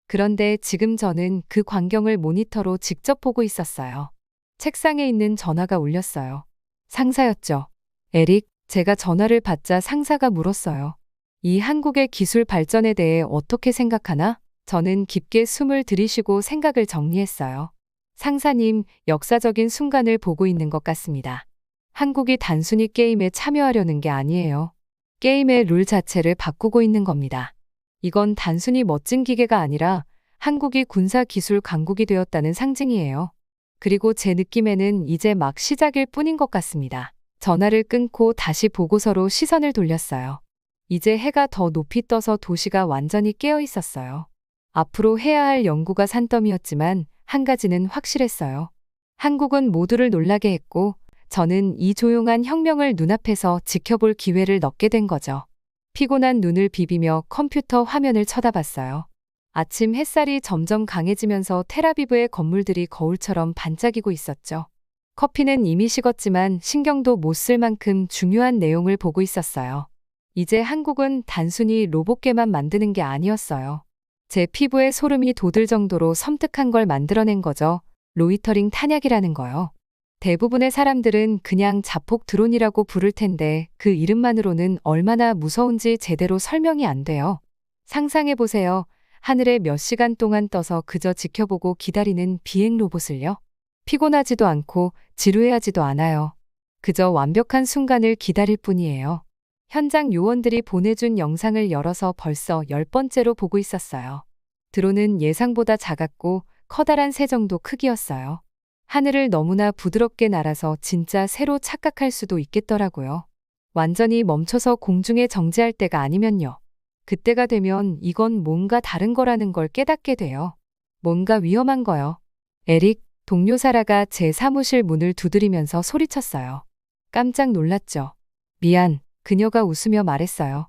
그런데 지금 저는 그 광경을 모니터로 직접 보고 있었어요. 책상에 있는 전화가 울렸어요. 상사였죠. 에릭, 제가 전화를 받자 상사가 물었어요. 이 한국의 기술 발전에 대해 어떻게 생각하나? 저는 깊게 숨을 들이쉬고 생각을 정리했어요. 상사님, 역사적인 순간을 보고 있는 것 같습니다. 한국이 단순히 게임에 참여하려는 게 아니에요. 게임의 룰 자체를 바꾸고 있는 겁니다. 이건 단순히 멋진 기계가 아니라 한국이 군사 기술 강국이 되었다는 상징이에요. 그리고 제 느낌에는 이제 막 시작일 뿐인 것 같습니다. 전화를 끊고 다시 보고서로 시선을 돌렸어요. 이제 해가 더 높이 떠서 도시가 완전히 깨어 있었어요. 앞으로 해야 할 연구가 산더미였지만 한 가지는 확실했어요. 한국은 모두를 놀라게 했고 저는 이 조용한 혁명을 눈앞에서 지켜볼 기회를 얻게 된 거죠. 피곤한 눈을 비비며 컴퓨터 화면을 쳐다봤어요. 아침 햇살이 점점 강해지면서 텔아비브의 건물들이 거울처럼 반짝이고 있었죠. 커피는 이미 식었지만 신경도 못 쓸 만큼 중요한 내용을 보고 있었어요. 이제 한국은 단순히 로봇개만 만드는 게 아니었어요. 제 피부에 소름이 돋을 정도로 섬뜩한 걸 만들어낸 거죠. 로이터링 탄약이라는 거요. 대부분의 사람들은 그냥 자폭 드론이라고 부를 텐데 그 이름만으로는 얼마나 무서운지 제대로 설명이 안 돼요. 상상해보세요. 하늘에 몇 시간 동안 떠서 그저 지켜보고 기다리는 비행 로봇을요. 피곤하지도 않고 지루해하지도 않아요. 그저 완벽한 순간을 기다릴 뿐이에요. 현장 요원들이 보내준 영상을 열어서 벌써 10번째로 보고 있었어요. 드론은 예상보다 작았고 커다란 새 정도 크기였어요. 하늘을 너무나 부드럽게 날아서 진짜 새로 착각할 수도 있겠더라고요. 완전히 멈춰서 공중에 정지할 때가 아니면요. 그때가 되면 이건 뭔가 다른 거라는 걸 깨닫게 돼요. 뭔가 위험한 거요. 에릭, 동료 사라가 제 사무실 문을 두드리면서 소리쳤어요. 깜짝 놀랐죠. 미안, 그녀가 웃으며 말했어요.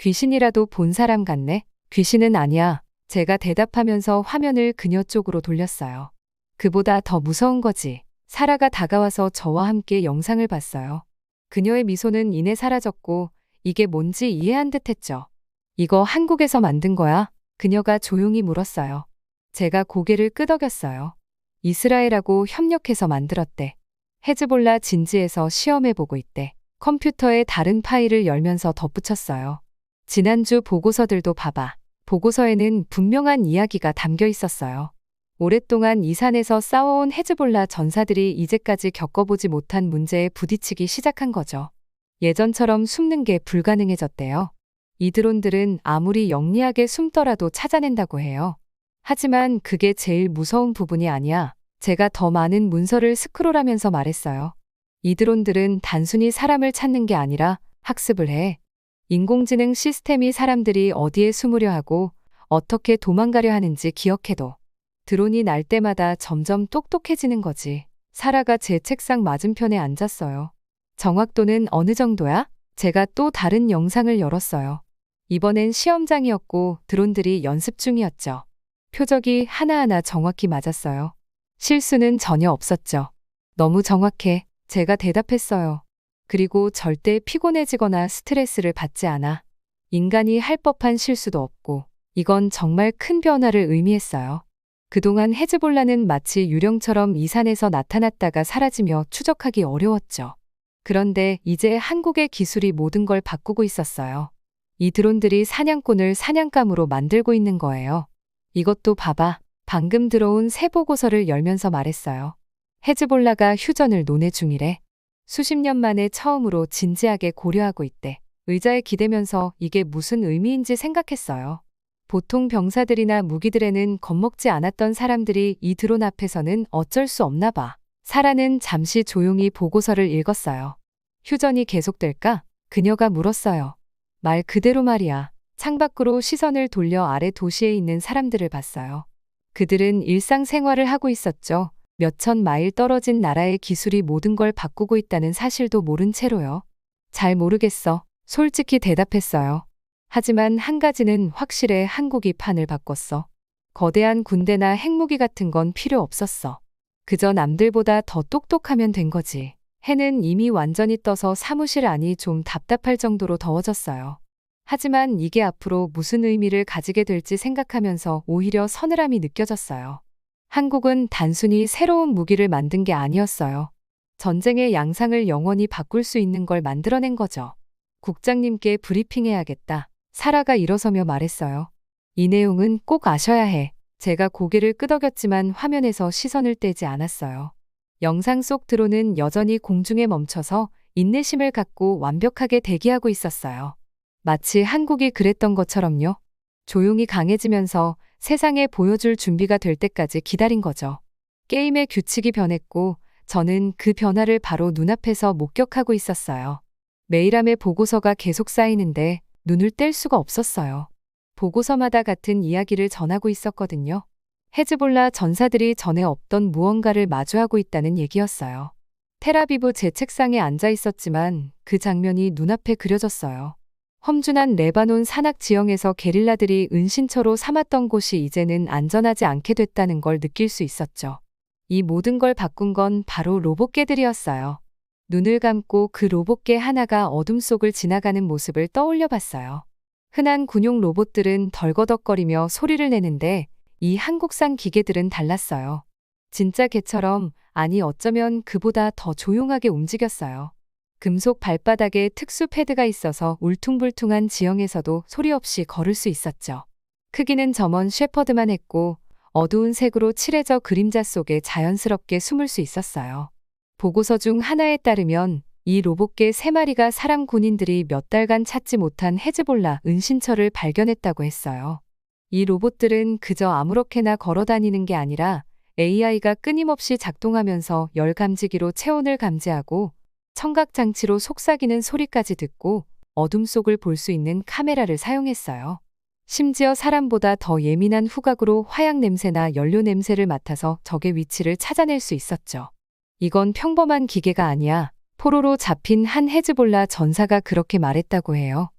귀신이라도 본 사람 같네. 귀신은 아니야. 제가 대답하면서 화면을 그녀 쪽으로 돌렸어요. 그보다 더 무서운 거지. 사라가 다가와서 저와 함께 영상을 봤어요. 그녀의 미소는 이내 사라졌고 이게 뭔지 이해 안 듯 했죠. 이거 한국에서 만든 거야? 그녀가 조용히 물었어요. 제가 고개를 끄덕였어요. 이스라엘하고 협력해서 만들었대. 헤즈볼라 진지에서 시험해보고 있대. 컴퓨터에 다른 파일을 열면서 덧붙였어요. 지난주 보고서들도 봐봐. 보고서에는 분명한 이야기가 담겨 있었어요. 오랫동안 이 산에서 싸워온 헤즈볼라 전사들이 이제까지 겪어보지 못한 문제에 부딪히기 시작한 거죠. 예전처럼 숨는 게 불가능해졌대요. 이 드론들은 아무리 영리하게 숨더라도 찾아낸다고 해요. 하지만 그게 제일 무서운 부분이 아니야. 제가 더 많은 문서를 스크롤하면서 말했어요. 이 드론들은 단순히 사람을 찾는 게 아니라 학습을 해. 인공지능 시스템이 사람들이 어디에 숨으려 하고 어떻게 도망가려 하는지 기억해도 드론이 날 때마다 점점 똑똑해지는 거지. 사라가 제 책상 맞은편에 앉았어요. 정확도는 어느 정도야? 제가 또 다른 영상을 열었어요. 이번엔 시험장이었고 드론들이 연습 중이었죠. 표적이 하나하나 정확히 맞았어요. 실수는 전혀 없었죠. 너무 정확해. 제가 대답했어요. 그리고 절대 피곤해지거나 스트레스를 받지 않아. 인간이 할 법한 실수도 없고 이건 정말 큰 변화를 의미했어요. 그동안 헤즈볼라는 마치 유령처럼 이 산에서 나타났다가 사라지며 추적하기 어려웠죠. 그런데 이제 한국의 기술이 모든 걸 바꾸고 있었어요. 이 드론들이 사냥꾼을 사냥감으로 만들고 있는 거예요. 이것도 봐봐. 방금 들어온 새 보고서를 열면서 말했어요. 헤즈볼라가 휴전을 논의 중이래. 수십 년 만에 처음으로 진지하게 고려하고 있대. 의자에 기대면서 이게 무슨 의미인지 생각했어요. 보통 병사들이나 무기들에는 겁먹지 않았던 사람들이 이 드론 앞에서는 어쩔 수 없나 봐. 사라는 잠시 조용히 보고서를 읽었어요. 휴전이 계속될까? 그녀가 물었어요. 말 그대로 말이야. 창밖으로 시선을 돌려 아래 도시에 있는 사람들을 봤어요. 그들은 일상생활을 하고 있었죠. 몇천 마일 떨어진 나라의 기술이 모든 걸 바꾸고 있다는 사실도 모른 채로요. 잘 모르겠어. 솔직히 대답했어요. 하지만 한 가지는 확실해. 한국이 판을 바꿨어. 거대한 군대나 핵무기 같은 건 필요 없었어. 그저 남들보다 더 똑똑하면 된 거지. 해는 이미 완전히 떠서 사무실 안이 좀 답답할 정도로 더워졌어요. 하지만 이게 앞으로 무슨 의미를 가지게 될지 생각하면서 오히려 서늘함이 느껴졌어요. 한국은 단순히 새로운 무기를 만든 게 아니었어요. 전쟁의 양상을 영원히 바꿀 수 있는 걸 만들어낸 거죠. 국장님께 브리핑해야겠다. 사라가 일어서며 말했어요. 이 내용은 꼭 아셔야 해. 제가 고개를 끄덕였지만 화면에서 시선을 떼지 않았어요. 영상 속 드론은 여전히 공중에 멈춰서 인내심을 갖고 완벽하게 대기하고 있었어요. 마치 한국이 그랬던 것처럼요. 조용히 강해지면서 세상에 보여줄 준비가 될 때까지 기다린 거죠. 게임의 규칙이 변했고 저는 그 변화를 바로 눈앞에서 목격하고 있었어요. 메이람의 보고서가 계속 쌓이는데 눈을 뗄 수가 없었어요. 보고서마다 같은 이야기를 전하고 있었거든요. 헤즈볼라 전사들이 전에 없던 무언가를 마주하고 있다는 얘기였어요. 텔아비브 제 책상에 앉아 있었지만 그 장면이 눈앞에 그려졌어요. 험준한 레바논 산악 지형에서 게릴라들이 은신처로 삼았던 곳이 이제는 안전하지 않게 됐다는 걸 느낄 수 있었죠. 이 모든 걸 바꾼 건 바로 로봇개들이었어요. 눈을 감고 그 로봇개 하나가 어둠 속을 지나가는 모습을 떠올려 봤어요. 흔한 군용 로봇들은 덜거덕거리며 소리를 내는데 이 한국산 기계들은 달랐어요. 진짜 개처럼, 아니 어쩌면 그보다 더 조용하게 움직였어요. 금속 발바닥에 특수 패드가 있어서 울퉁불퉁한 지형에서도 소리 없이 걸을 수 있었죠. 크기는 점원 셰퍼드만 했고 어두운 색으로 칠해져 그림자 속에 자연스럽게 숨을 수 있었어요. 보고서 중 하나에 따르면 이 로봇개 3마리가 사람 군인들이 몇 달간 찾지 못한 헤즈볼라 은신처를 발견했다고 했어요. 이 로봇들은 그저 아무렇게나 걸어다니는 게 아니라 AI가 끊임없이 작동하면서 열 감지기로 체온을 감지하고 청각장치로 속삭이는 소리까지 듣고 어둠 속을 볼 수 있는 카메라를 사용했어요. 심지어 사람보다 더 예민한 후각으로 화약 냄새나 연료 냄새를 맡아서 적의 위치를 찾아낼 수 있었죠. 이건 평범한 기계가 아니야. 포로로 잡힌 한 헤즈볼라 전사가 그렇게 말했다고 해요.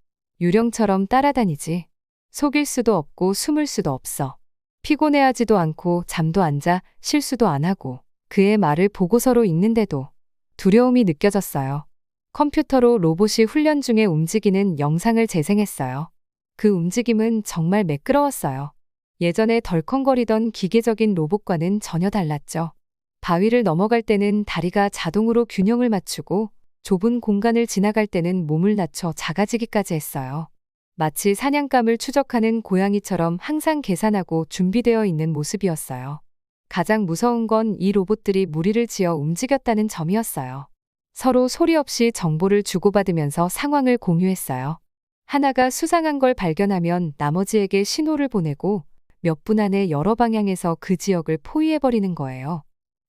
유령처럼 따라다니지. 속일 수도 없고 숨을 수도 없어. 피곤해하지도 않고 잠도 안 자, 실수도 안 하고. 그의 말을 보고서로 읽는데도 두려움이 느껴졌어요. 컴퓨터로 로봇이 훈련 중에 움직이는 영상을 재생했어요. 그 움직임은 정말 매끄러웠어요. 예전에 덜컹거리던 기계적인 로봇과는 전혀 달랐죠. 바위를 넘어갈 때는 다리가 자동으로 균형을 맞추고 좁은 공간을 지나갈 때는 몸을 낮춰 작아지기까지 했어요. 마치 사냥감을 추적하는 고양이처럼 항상 계산하고 준비되어 있는 모습이었어요. 가장 무서운 건 이 로봇들이 무리를 지어 움직였다는 점이었어요. 서로 소리 없이 정보를 주고받으면서 상황을 공유했어요. 하나가 수상한 걸 발견하면 나머지에게 신호를 보내고 몇 분 안에 여러 방향에서 그 지역을 포위해버리는 거예요.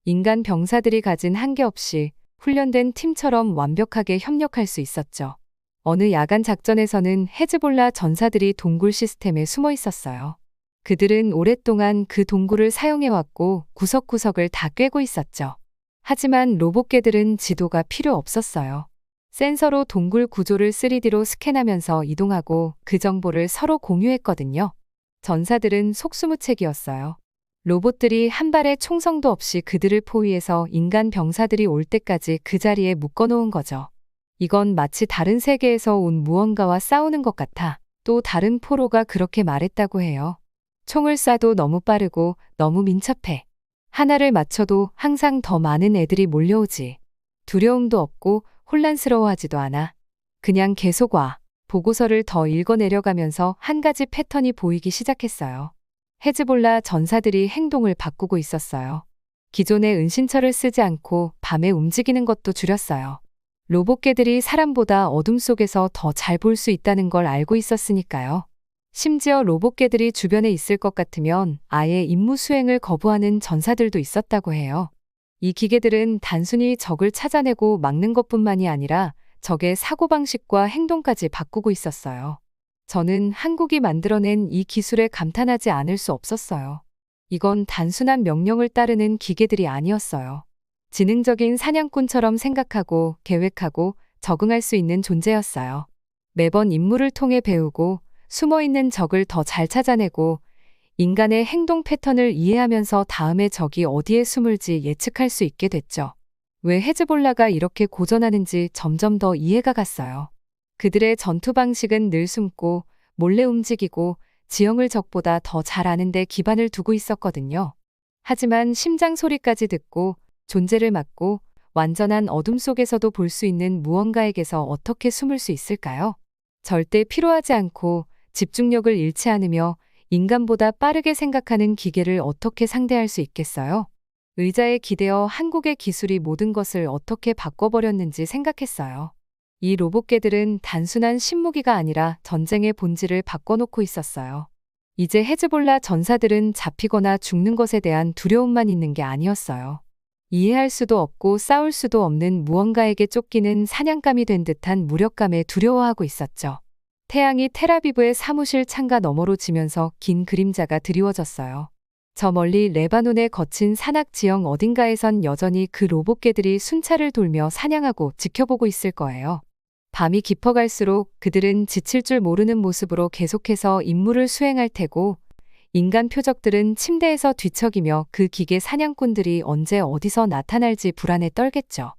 인간 병사들이 가진 한계 없이 훈련된 팀처럼 완벽하게 협력할 수 있었죠. 어느 야간 작전에서는 헤즈볼라 전사들이 동굴 시스템에 숨어 있었어요. 그들은 오랫동안 그 동굴을 사용해왔고 구석구석을 다 꿰고 있었죠. 하지만 로봇개들은 지도가 필요 없었어요. 센서로 동굴 구조를 3D로 스캔하면서 이동하고 그 정보를 서로 공유했거든요. 전사들은 속수무책이었어요. 로봇들이 한 발의 총성도 없이 그들을 포위해서 인간 병사들이 올 때까지 그 자리에 묶어놓은 거죠. 이건 마치 다른 세계에서 온 무언가와 싸우는 것 같아. 또 다른 포로가 그렇게 말했다고 해요. 총을 쏴도 너무 빠르고 너무 민첩해. 하나를 맞춰도 항상 더 많은 애들이 몰려오지. 두려움도 없고 혼란스러워하지도 않아. 그냥 계속 와. 보고서를 더 읽어내려가면서 한 가지 패턴이 보이기 시작했어요. 헤즈볼라 전사들이 행동을 바꾸고 있었어요. 기존의 은신처를 쓰지 않고 밤에 움직이는 것도 줄였어요. 로봇개들이 사람보다 어둠 속에서 더 잘 볼 수 있다는 걸 알고 있었으니까요. 심지어 로봇개들이 주변에 있을 것 같으면 아예 임무 수행을 거부하는 전사들도 있었다고 해요. 이 기계들은 단순히 적을 찾아내고 막는 것뿐만이 아니라 적의 사고방식과 행동까지 바꾸고 있었어요. 저는 한국이 만들어낸 이 기술에 감탄하지 않을 수 없었어요. 이건 단순한 명령을 따르는 기계들이 아니었어요. 지능적인 사냥꾼처럼 생각하고 계획하고 적응할 수 있는 존재였어요. 매번 임무를 통해 배우고 숨어있는 적을 더 잘 찾아내고 인간의 행동 패턴을 이해하면서 다음에 적이 어디에 숨을지 예측할 수 있게 됐죠. 왜 헤즈볼라가 이렇게 고전하는지 점점 더 이해가 갔어요. 그들의 전투 방식은 늘 숨고 몰래 움직이고 지형을 적보다 더 잘 아는 데 기반을 두고 있었거든요. 하지만 심장 소리까지 듣고 존재를 막고 완전한 어둠 속에서도 볼 수 있는 무언가에게서 어떻게 숨을 수 있을까요? 절대 필요하지 않고 집중력을 잃지 않으며 인간보다 빠르게 생각하는 기계를 어떻게 상대할 수 있겠어요? 의자에 기대어 한국의 기술이 모든 것을 어떻게 바꿔버렸는지 생각했어요. 이 로봇개들은 단순한 신무기가 아니라 전쟁의 본질을 바꿔놓고 있었어요. 이제 헤즈볼라 전사들은 잡히거나 죽는 것에 대한 두려움만 있는 게 아니었어요. 이해할 수도 없고 싸울 수도 없는 무언가에게 쫓기는 사냥감이 된 듯한 무력감에 두려워하고 있었죠. 태양이 텔아비브의 사무실 창가 너머로 지면서 긴 그림자가 드리워졌어요. 저 멀리 레바논의 거친 산악 지형 어딘가에선 여전히 그 로봇개들이 순찰을 돌며 사냥하고 지켜보고 있을 거예요. 밤이 깊어갈수록 그들은 지칠 줄 모르는 모습으로 계속해서 임무를 수행할 테고 인간 표적들은 침대에서 뒤척이며 그 기계 사냥꾼들이 언제 어디서 나타날지 불안에 떨겠죠.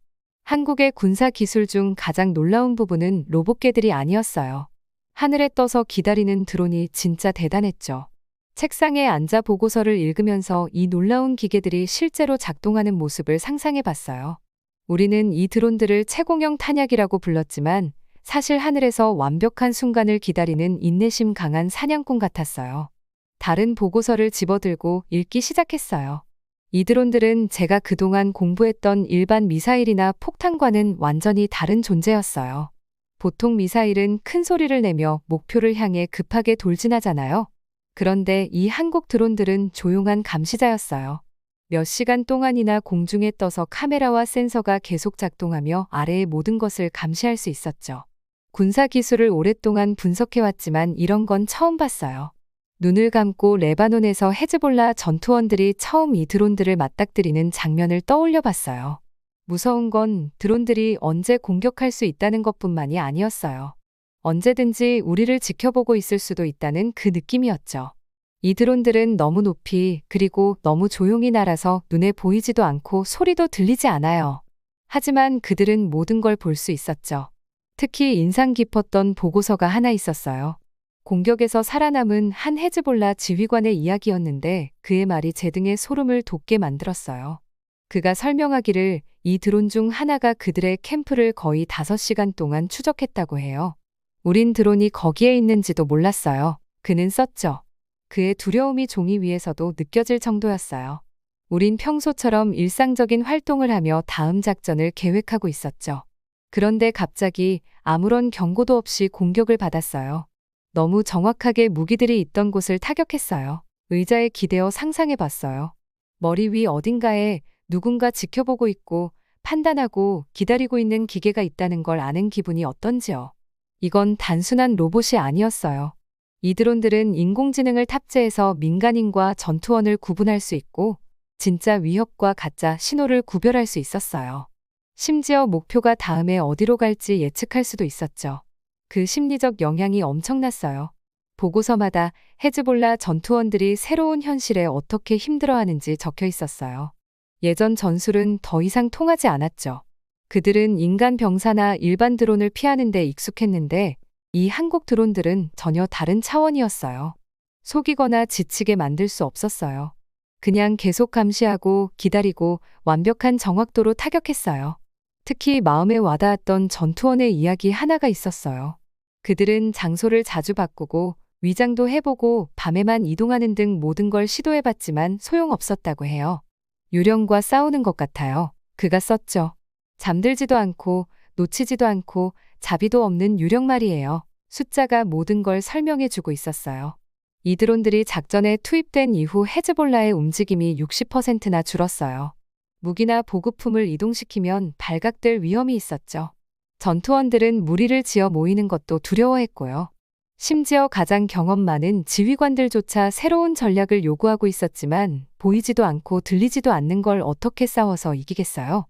한국의 군사 기술 중 가장 놀라운 부분은 로봇개들이 아니었어요. 하늘에 떠서 기다리는 드론이 진짜 대단했죠. 책상에 앉아 보고서를 읽으면서 이 놀라운 기계들이 실제로 작동하는 모습을 상상해 봤어요. 우리는 이 드론들을 채공형 탄약이라고 불렀지만 사실 하늘에서 완벽한 순간을 기다리는 인내심 강한 사냥꾼 같았어요. 다른 보고서를 집어들고 읽기 시작했어요. 이 드론들은 제가 그동안 공부했던 일반 미사일이나 폭탄과는 완전히 다른 존재였어요. 보통 미사일은 큰 소리를 내며 목표를 향해 급하게 돌진하잖아요. 그런데 이 한국 드론들은 조용한 감시자였어요. 몇 시간 동안이나 공중에 떠서 카메라와 센서가 계속 작동하며 아래의 모든 것을 감시할 수 있었죠. 군사 기술을 오랫동안 분석해왔지만 이런 건 처음 봤어요. 눈을 감고 레바논에서 헤즈볼라 전투원들이 처음 이 드론들을 맞닥뜨리는 장면을 떠올려 봤어요. 무서운 건 드론들이 언제 공격할 수 있다는 것뿐만이 아니었어요. 언제든지 우리를 지켜보고 있을 수도 있다는 그 느낌이었죠. 이 드론들은 너무 높이 그리고 너무 조용히 날아서 눈에 보이지도 않고 소리도 들리지 않아요. 하지만 그들은 모든 걸 볼 수 있었죠. 특히 인상 깊었던 보고서가 하나 있었어요. 공격에서 살아남은 한 헤즈볼라 지휘관의 이야기였는데 그의 말이 제 등에 소름을 돋게 만들었어요. 그가 설명하기를 이 드론 중 하나가 그들의 캠프를 거의 5시간 동안 추적했다고 해요. 우린 드론이 거기에 있는지도 몰랐어요. 그는 썼죠. 그의 두려움이 종이 위에서도 느껴질 정도였어요. 우린 평소처럼 일상적인 활동을 하며 다음 작전을 계획하고 있었죠. 그런데 갑자기 아무런 경고도 없이 공격을 받았어요. 너무 정확하게 무기들이 있던 곳을 타격했어요. 의자에 기대어 상상해 봤어요. 머리 위 어딘가에 누군가 지켜보고 있고 판단하고 기다리고 있는 기계가 있다는 걸 아는 기분이 어떤지요. 이건 단순한 로봇이 아니었어요. 이 드론들은 인공지능을 탑재해서 민간인과 전투원을 구분할 수 있고 진짜 위협과 가짜 신호를 구별할 수 있었어요. 심지어 목표가 다음에 어디로 갈지 예측할 수도 있었죠. 그 심리적 영향이 엄청났어요. 보고서마다 헤즈볼라 전투원들이 새로운 현실에 어떻게 힘들어하는지 적혀 있었어요. 예전 전술은 더 이상 통하지 않았죠. 그들은 인간 병사나 일반 드론을 피하는 데 익숙했는데 이 한국 드론들은 전혀 다른 차원이었어요. 속이거나 지치게 만들 수 없었어요. 그냥 계속 감시하고 기다리고 완벽한 정확도로 타격했어요. 특히 마음에 와닿았던 전투원의 이야기 하나가 있었어요. 그들은 장소를 자주 바꾸고 위장도 해보고 밤에만 이동하는 등 모든 걸 시도해봤지만 소용없었다고 해요. 유령과 싸우는 것 같아요. 그가 썼죠. 잠들지도 않고 놓치지도 않고 자비도 없는 유령 말이에요. 숫자가 모든 걸 설명해주고 있었어요. 이 드론들이 작전에 투입된 이후 헤즈볼라의 움직임이 60%나 줄었어요. 무기나 보급품을 이동시키면 발각될 위험이 있었죠. 전투원들은 무리를 지어 모이는 것도 두려워했고요. 심지어 가장 경험 많은 지휘관들조차 새로운 전략을 요구하고 있었지만 보이지도 않고 들리지도 않는 걸 어떻게 싸워서 이기겠어요?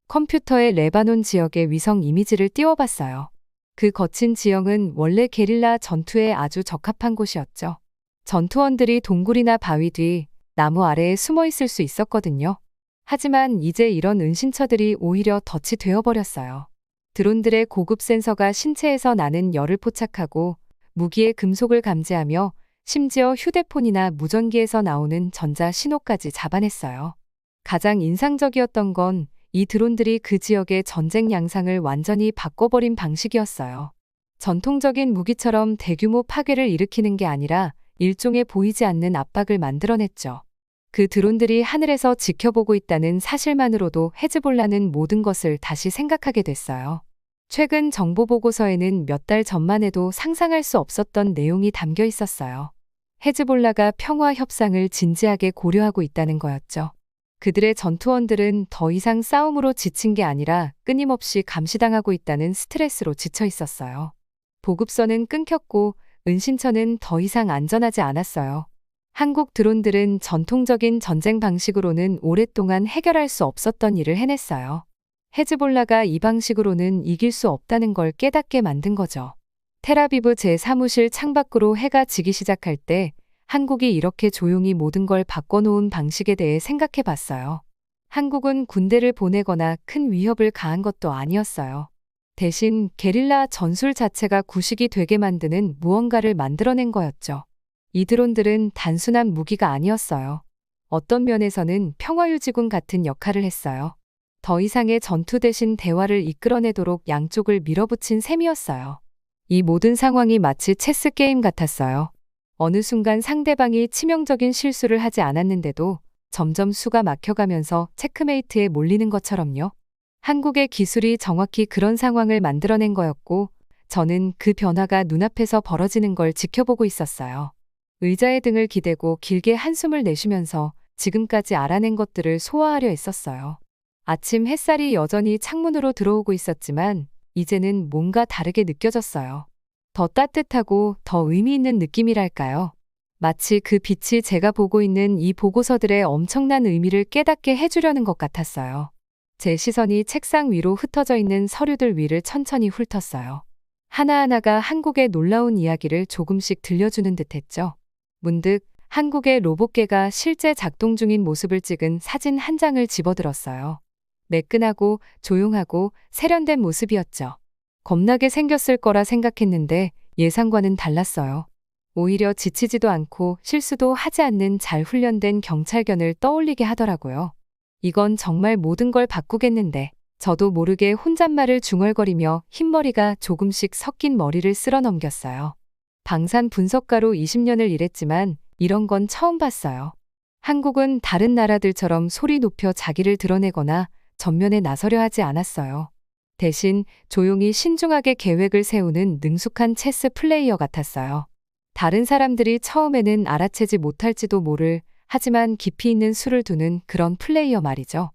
컴퓨터에 레바논 지역의 위성 이미지를 띄워봤어요. 그 거친 지형은 원래 게릴라 전투에 아주 적합한 곳이었죠. 전투원들이 동굴이나 바위 뒤, 나무 아래에 숨어 있을 수 있었거든요. 하지만 이제 이런 은신처들이 오히려 덫이 되어버렸어요. 드론들의 고급 센서가 신체에서 나는 열을 포착하고 무기의 금속을 감지하며 심지어 휴대폰이나 무전기에서 나오는 전자 신호까지 잡아냈어요. 가장 인상적이었던 건 이 드론들이 그 지역의 전쟁 양상을 완전히 바꿔버린 방식이었어요. 전통적인 무기처럼 대규모 파괴를 일으키는 게 아니라 일종의 보이지 않는 압박을 만들어냈죠. 그 드론들이 하늘에서 지켜보고 있다는 사실만으로도 헤즈볼라는 모든 것을 다시 생각하게 됐어요. 최근 정보 보고서에는 몇 달 전만 해도 상상할 수 없었던 내용이 담겨 있었어요. 헤즈볼라가 평화 협상을 진지하게 고려하고 있다는 거였죠. 그들의 전투원들은 더 이상 싸움으로 지친 게 아니라 끊임없이 감시당하고 있다는 스트레스로 지쳐 있었어요. 보급선은 끊겼고 은신처는 더 이상 안전하지 않았어요. 한국 드론들은 전통적인 전쟁 방식으로는 오랫동안 해결할 수 없었던 일을 해냈어요. 헤즈볼라가 이 방식으로는 이길 수 없다는 걸 깨닫게 만든 거죠. 텔아비브 제 사무실 창밖으로 해가 지기 시작할 때 한국이 이렇게 조용히 모든 걸 바꿔놓은 방식에 대해 생각해 봤어요. 한국은 군대를 보내거나 큰 위협을 가한 것도 아니었어요. 대신 게릴라 전술 자체가 구식이 되게 만드는 무언가를 만들어낸 거였죠. 이 드론들은 단순한 무기가 아니었어요. 어떤 면에서는 평화유지군 같은 역할을 했어요. 더 이상의 전투 대신 대화를 이끌어내도록 양쪽을 밀어붙인 셈이었어요. 이 모든 상황이 마치 체스 게임 같았어요. 어느 순간 상대방이 치명적인 실수를 하지 않았는데도 점점 수가 막혀가면서 체크메이트에 몰리는 것처럼요. 한국의 기술이 정확히 그런 상황을 만들어낸 거였고 저는 그 변화가 눈앞에서 벌어지는 걸 지켜보고 있었어요. 의자에 등을 기대고 길게 한숨을 내쉬면서 지금까지 알아낸 것들을 소화하려 했었어요. 아침 햇살이 여전히 창문으로 들어오고 있었지만 이제는 뭔가 다르게 느껴졌어요. 더 따뜻하고 더 의미 있는 느낌이랄까요? 마치 그 빛이 제가 보고 있는 이 보고서들의 엄청난 의미를 깨닫게 해주려는 것 같았어요. 제 시선이 책상 위로 흩어져 있는 서류들 위를 천천히 훑었어요. 하나하나가 한국의 놀라운 이야기를 조금씩 들려주는 듯했죠. 문득 한국의 로봇계가 실제 작동 중인 모습을 찍은 사진 한 장을 집어들었어요. 매끈하고 조용하고 세련된 모습이었죠. 겁나게 생겼을 거라 생각했는데 예상과는 달랐어요. 오히려 지치지도 않고 실수도 하지 않는 잘 훈련된 경찰견을 떠올리게 하더라고요. 이건 정말 모든 걸 바꾸겠는데. 저도 모르게 혼잣말을 중얼거리며 흰머리가 조금씩 섞인 머리를 쓸어 넘겼어요. 방산 분석가로 20년을 일했지만 이런 건 처음 봤어요. 한국은 다른 나라들처럼 소리 높여 자기를 드러내거나 전면에 나서려 하지 않았어요. 대신 조용히 신중하게 계획을 세우는 능숙한 체스 플레이어 같았어요. 다른 사람들이 처음에는 알아채지 못할지도 모를, 하지만 깊이 있는 수를 두는 그런 플레이어 말이죠.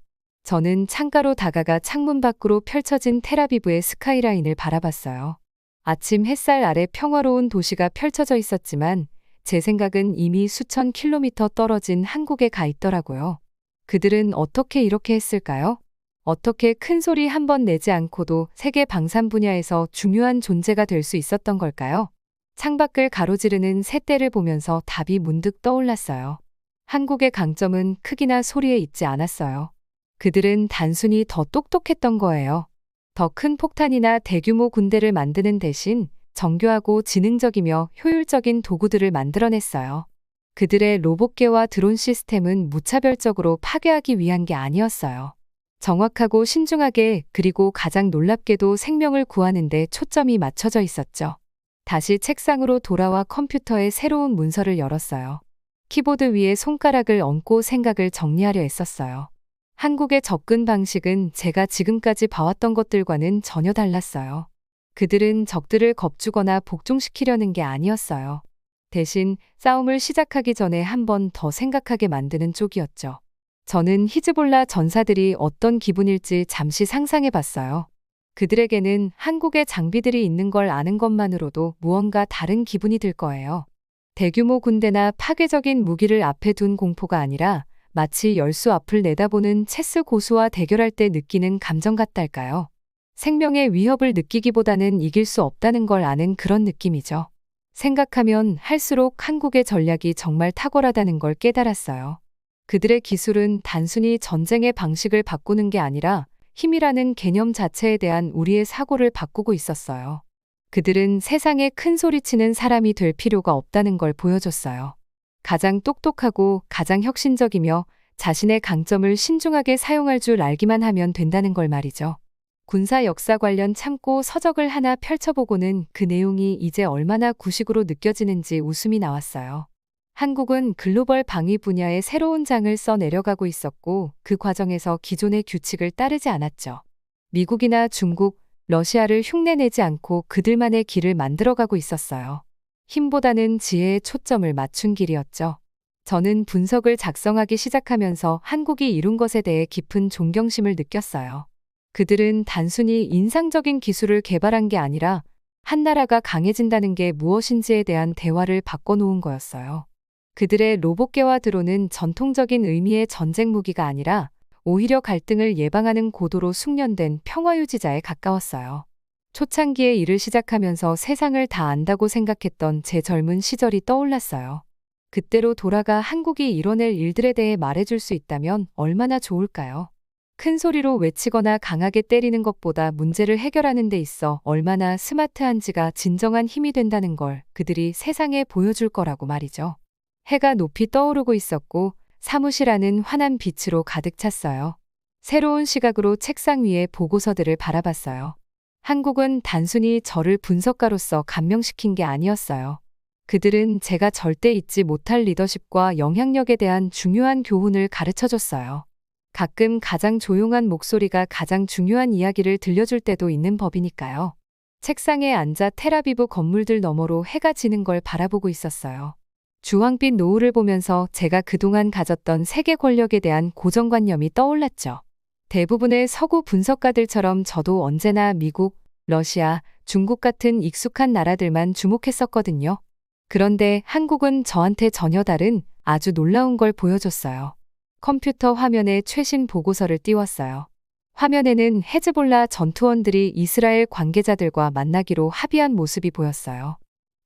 저는 창가로 다가가 창문 밖으로 펼쳐진 텔아비브의 스카이라인을 바라봤어요. 아침 햇살 아래 평화로운 도시가 펼쳐져 있었지만 제 생각은 이미 수천 킬로미터 떨어진 한국에 가 있더라고요. 그들은 어떻게 이렇게 했을까요? 어떻게 큰 소리 한 번 내지 않고도 세계 방산 분야에서 중요한 존재가 될 수 있었던 걸까요? 창밖을 가로지르는 새떼를 보면서 답이 문득 떠올랐어요. 한국의 강점은 크기나 소리에 있지 않았어요. 그들은 단순히 더 똑똑했던 거예요. 더 큰 폭탄이나 대규모 군대를 만드는 대신 정교하고 지능적이며 효율적인 도구들을 만들어냈어요. 그들의 로봇계와 드론 시스템은 무차별적으로 파괴하기 위한 게 아니었어요. 정확하고 신중하게, 그리고 가장 놀랍게도 생명을 구하는 데 초점이 맞춰져 있었죠. 다시 책상으로 돌아와 컴퓨터에 새로운 문서를 열었어요. 키보드 위에 손가락을 얹고 생각을 정리하려 했었어요. 한국의 접근 방식은 제가 지금까지 봐왔던 것들과는 전혀 달랐어요. 그들은 적들을 겁주거나 복종시키려는 게 아니었어요. 대신 싸움을 시작하기 전에 한 번 더 생각하게 만드는 쪽이었죠. 저는 히즈볼라 전사들이 어떤 기분일지 잠시 상상해 봤어요. 그들에게는 한국의 장비들이 있는 걸 아는 것만으로도 무언가 다른 기분이 들 거예요. 대규모 군대나 파괴적인 무기를 앞에 둔 공포가 아니라 마치 열수 앞을 내다보는 체스 고수와 대결할 때 느끼는 감정 같달까요? 생명의 위협을 느끼기보다는 이길 수 없다는 걸 아는 그런 느낌이죠. 생각하면 할수록 한국의 전략이 정말 탁월하다는 걸 깨달았어요. 그들의 기술은 단순히 전쟁의 방식을 바꾸는 게 아니라 힘이라는 개념 자체에 대한 우리의 사고를 바꾸고 있었어요. 그들은 세상에 큰 소리치는 사람이 될 필요가 없다는 걸 보여줬어요. 가장 똑똑하고 가장 혁신적이며 자신의 강점을 신중하게 사용할 줄 알기만 하면 된다는 걸 말이죠. 군사 역사 관련 참고 서적을 하나 펼쳐보고는 그 내용이 이제 얼마나 구식으로 느껴지는지 웃음이 나왔어요. 한국은 글로벌 방위 분야의 새로운 장을 써 내려가고 있었고 그 과정에서 기존의 규칙을 따르지 않았죠. 미국이나 중국, 러시아를 흉내내지 않고 그들만의 길을 만들어가고 있었어요. 힘보다는 지혜에 초점을 맞춘 길이었죠. 저는 분석을 작성하기 시작하면서 한국이 이룬 것에 대해 깊은 존경심을 느꼈어요. 그들은 단순히 인상적인 기술을 개발한 게 아니라 한 나라가 강해진다는 게 무엇인지에 대한 대화를 바꿔놓은 거였어요. 그들의 로봇계와 드론은 전통적인 의미의 전쟁 무기가 아니라 오히려 갈등을 예방하는 고도로 숙련된 평화유지자에 가까웠어요. 초창기에 일을 시작하면서 세상을 다 안다고 생각했던 제 젊은 시절이 떠올랐어요. 그때로 돌아가 한국이 이뤄낼 일들에 대해 말해줄 수 있다면 얼마나 좋을까요? 큰 소리로 외치거나 강하게 때리는 것보다 문제를 해결하는 데 있어 얼마나 스마트한지가 진정한 힘이 된다는 걸 그들이 세상에 보여줄 거라고 말이죠. 해가 높이 떠오르고 있었고 사무실 안은 환한 빛으로 가득 찼어요. 새로운 시각으로 책상 위에 보고서들을 바라봤어요. 한국은 단순히 저를 분석가로서 감명시킨 게 아니었어요. 그들은 제가 절대 잊지 못할 리더십과 영향력에 대한 중요한 교훈을 가르쳐줬어요. 가끔 가장 조용한 목소리가 가장 중요한 이야기를 들려줄 때도 있는 법이니까요. 책상에 앉아 텔아비브 건물들 너머로 해가 지는 걸 바라보고 있었어요. 주황빛 노을을 보면서 제가 그동안 가졌던 세계 권력에 대한 고정관념이 떠올랐죠. 대부분의 서구 분석가들처럼 저도 언제나 미국, 러시아, 중국 같은 익숙한 나라들만 주목했었거든요. 그런데 한국은 저한테 전혀 다른 아주 놀라운 걸 보여줬어요. 컴퓨터 화면에 최신 보고서를 띄웠어요. 화면에는 헤즈볼라 전투원들이 이스라엘 관계자들과 만나기로 합의한 모습이 보였어요.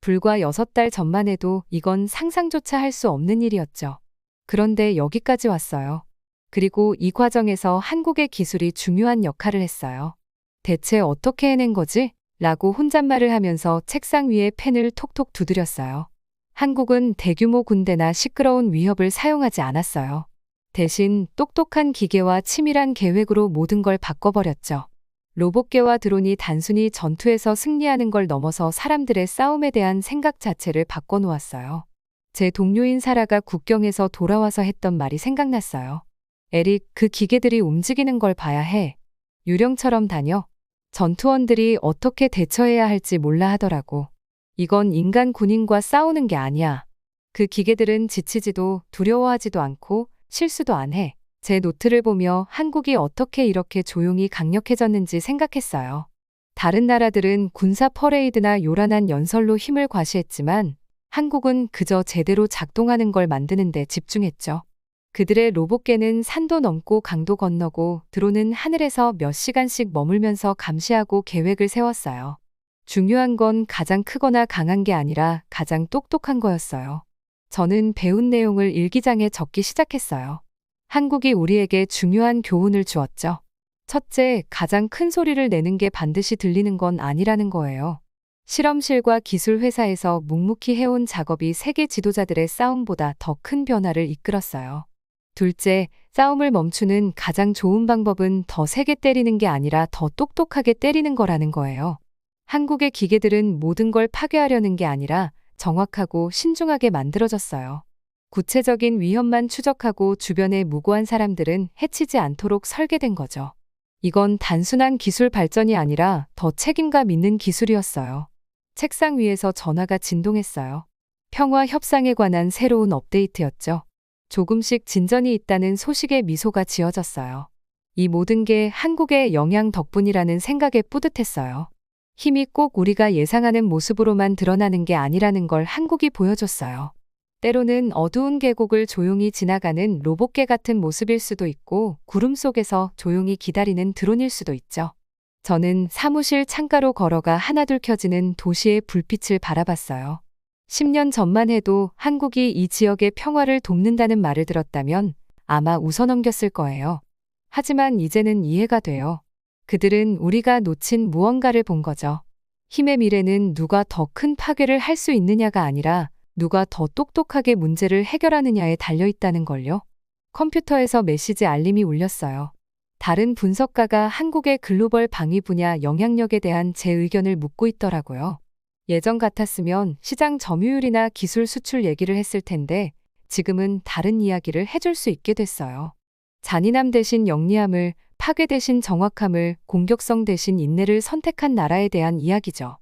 불과 6달 전만 해도 이건 상상조차 할 수 없는 일이었죠. 그런데 여기까지 왔어요. 그리고 이 과정에서 한국의 기술이 중요한 역할을 했어요. 대체 어떻게 해낸 거지? 라고 혼잣말을 하면서 책상 위에 펜을 톡톡 두드렸어요. 한국은 대규모 군대나 시끄러운 위협을 사용하지 않았어요. 대신 똑똑한 기계와 치밀한 계획으로 모든 걸 바꿔버렸죠. 로봇계와 드론이 단순히 전투에서 승리하는 걸 넘어서 사람들의 싸움에 대한 생각 자체를 바꿔놓았어요. 제 동료인 사라가 국경에서 돌아와서 했던 말이 생각났어요. 에릭, 그 기계들이 움직이는 걸 봐야 해. 유령처럼 다녀. 전투원들이 어떻게 대처해야 할지 몰라 하더라고. 이건 인간 군인과 싸우는 게 아니야. 그 기계들은 지치지도 두려워하지도 않고 실수도 안 해. 제 노트를 보며 한국이 어떻게 이렇게 조용히 강력해졌는지 생각했어요. 다른 나라들은 군사 퍼레이드나 요란한 연설로 힘을 과시했지만 한국은 그저 제대로 작동하는 걸 만드는 데 집중했죠. 그들의 로봇계는 산도 넘고 강도 건너고 드론은 하늘에서 몇 시간씩 머물면서 감시하고 계획을 세웠어요. 중요한 건 가장 크거나 강한 게 아니라 가장 똑똑한 거였어요. 저는 배운 내용을 일기장에 적기 시작했어요. 한국이 우리에게 중요한 교훈을 주었죠. 첫째, 가장 큰 소리를 내는 게 반드시 들리는 건 아니라는 거예요. 실험실과 기술 회사에서 묵묵히 해온 작업이 세계 지도자들의 싸움보다 더 큰 변화를 이끌었어요. 둘째, 싸움을 멈추는 가장 좋은 방법은 더 세게 때리는 게 아니라 더 똑똑하게 때리는 거라는 거예요. 한국의 기계들은 모든 걸 파괴하려는 게 아니라 정확하고 신중하게 만들어졌어요. 구체적인 위험만 추적하고 주변의 무고한 사람들은 해치지 않도록 설계된 거죠. 이건 단순한 기술 발전이 아니라 더 책임감 있는 기술이었어요. 책상 위에서 전화가 진동했어요. 평화 협상에 관한 새로운 업데이트였죠. 조금씩 진전이 있다는 소식에 미소가 지어졌어요. 이 모든 게 한국의 영향 덕분이라는 생각에 뿌듯했어요. 힘이 꼭 우리가 예상하는 모습으로만 드러나는 게 아니라는 걸 한국이 보여줬어요. 때로는 어두운 계곡을 조용히 지나가는 로봇개 같은 모습일 수도 있고 구름 속에서 조용히 기다리는 드론일 수도 있죠. 저는 사무실 창가로 걸어가 하나둘 켜지는 도시의 불빛을 바라봤어요. 10년 전만 해도 한국이 이 지역의 평화를 돕는다는 말을 들었다면 아마 웃어넘겼을 거예요. 하지만 이제는 이해가 돼요. 그들은 우리가 놓친 무언가를 본 거죠. 힘의 미래는 누가 더 큰 파괴를 할 수 있느냐가 아니라 누가 더 똑똑하게 문제를 해결하느냐에 달려있다는 걸요. 컴퓨터에서 메시지 알림이 울렸어요. 다른 분석가가 한국의 글로벌 방위 분야 영향력에 대한 제 의견을 묻고 있더라고요. 예전 같았으면 시장 점유율이나 기술 수출 얘기를 했을 텐데 지금은 다른 이야기를 해줄 수 있게 됐어요. 잔인함 대신 영리함을, 파괴 대신 정확함을, 공격성 대신 인내를 선택한 나라에 대한 이야기죠.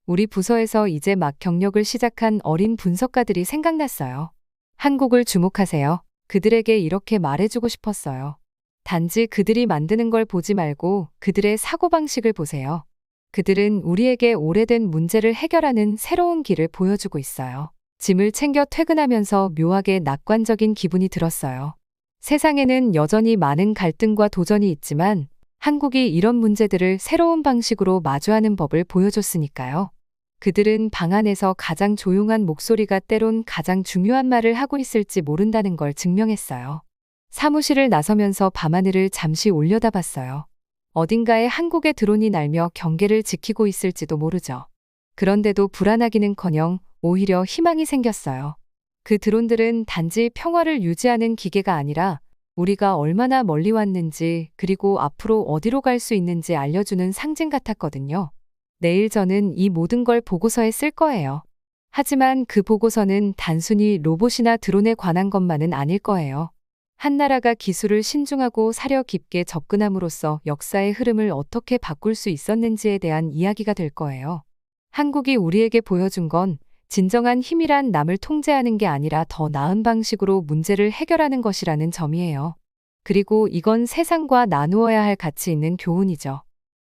우리 부서에서 이제 막 경력을 시작한 어린 분석가들이 생각났어요. 한국을 주목하세요. 그들에게 이렇게 말해주고 싶었어요. 단지 그들이 만드는 걸 보지 말고 그들의 사고방식을 보세요. 그들은 우리에게 오래된 문제를 해결하는 새로운 길을 보여주고 있어요. 짐을 챙겨 퇴근하면서 묘하게 낙관적인 기분이 들었어요. 세상에는 여전히 많은 갈등과 도전이 있지만 한국이 이런 문제들을 새로운 방식으로 마주하는 법을 보여줬으니까요. 그들은 방 안에서 가장 조용한 목소리가 때론 가장 중요한 말을 하고 있을지 모른다는 걸 증명했어요. 사무실을 나서면서 밤하늘을 잠시 올려다봤어요. 어딘가에 한국의 드론이 날며 경계를 지키고 있을지도 모르죠. 그런데도 불안하기는커녕 오히려 희망이 생겼어요. 그 드론들은 단지 평화를 유지하는 기계가 아니라 우리가 얼마나 멀리 왔는지 그리고 앞으로 어디로 갈 수 있는지 알려주는 상징 같았거든요. 내일 저는 이 모든 걸 보고서에 쓸 거예요. 하지만 그 보고서는 단순히 로봇이나 드론에 관한 것만은 아닐 거예요. 한 나라가 기술을 신중하고 사려 깊게 접근함으로써 역사의 흐름을 어떻게 바꿀 수 있었는지에 대한 이야기가 될 거예요. 한국이 우리에게 보여준 건 진정한 힘이란 남을 통제하는 게 아니라 더 나은 방식으로 문제를 해결하는 것이라는 점이에요. 그리고 이건 세상과 나누어야 할 가치 있는 교훈이죠.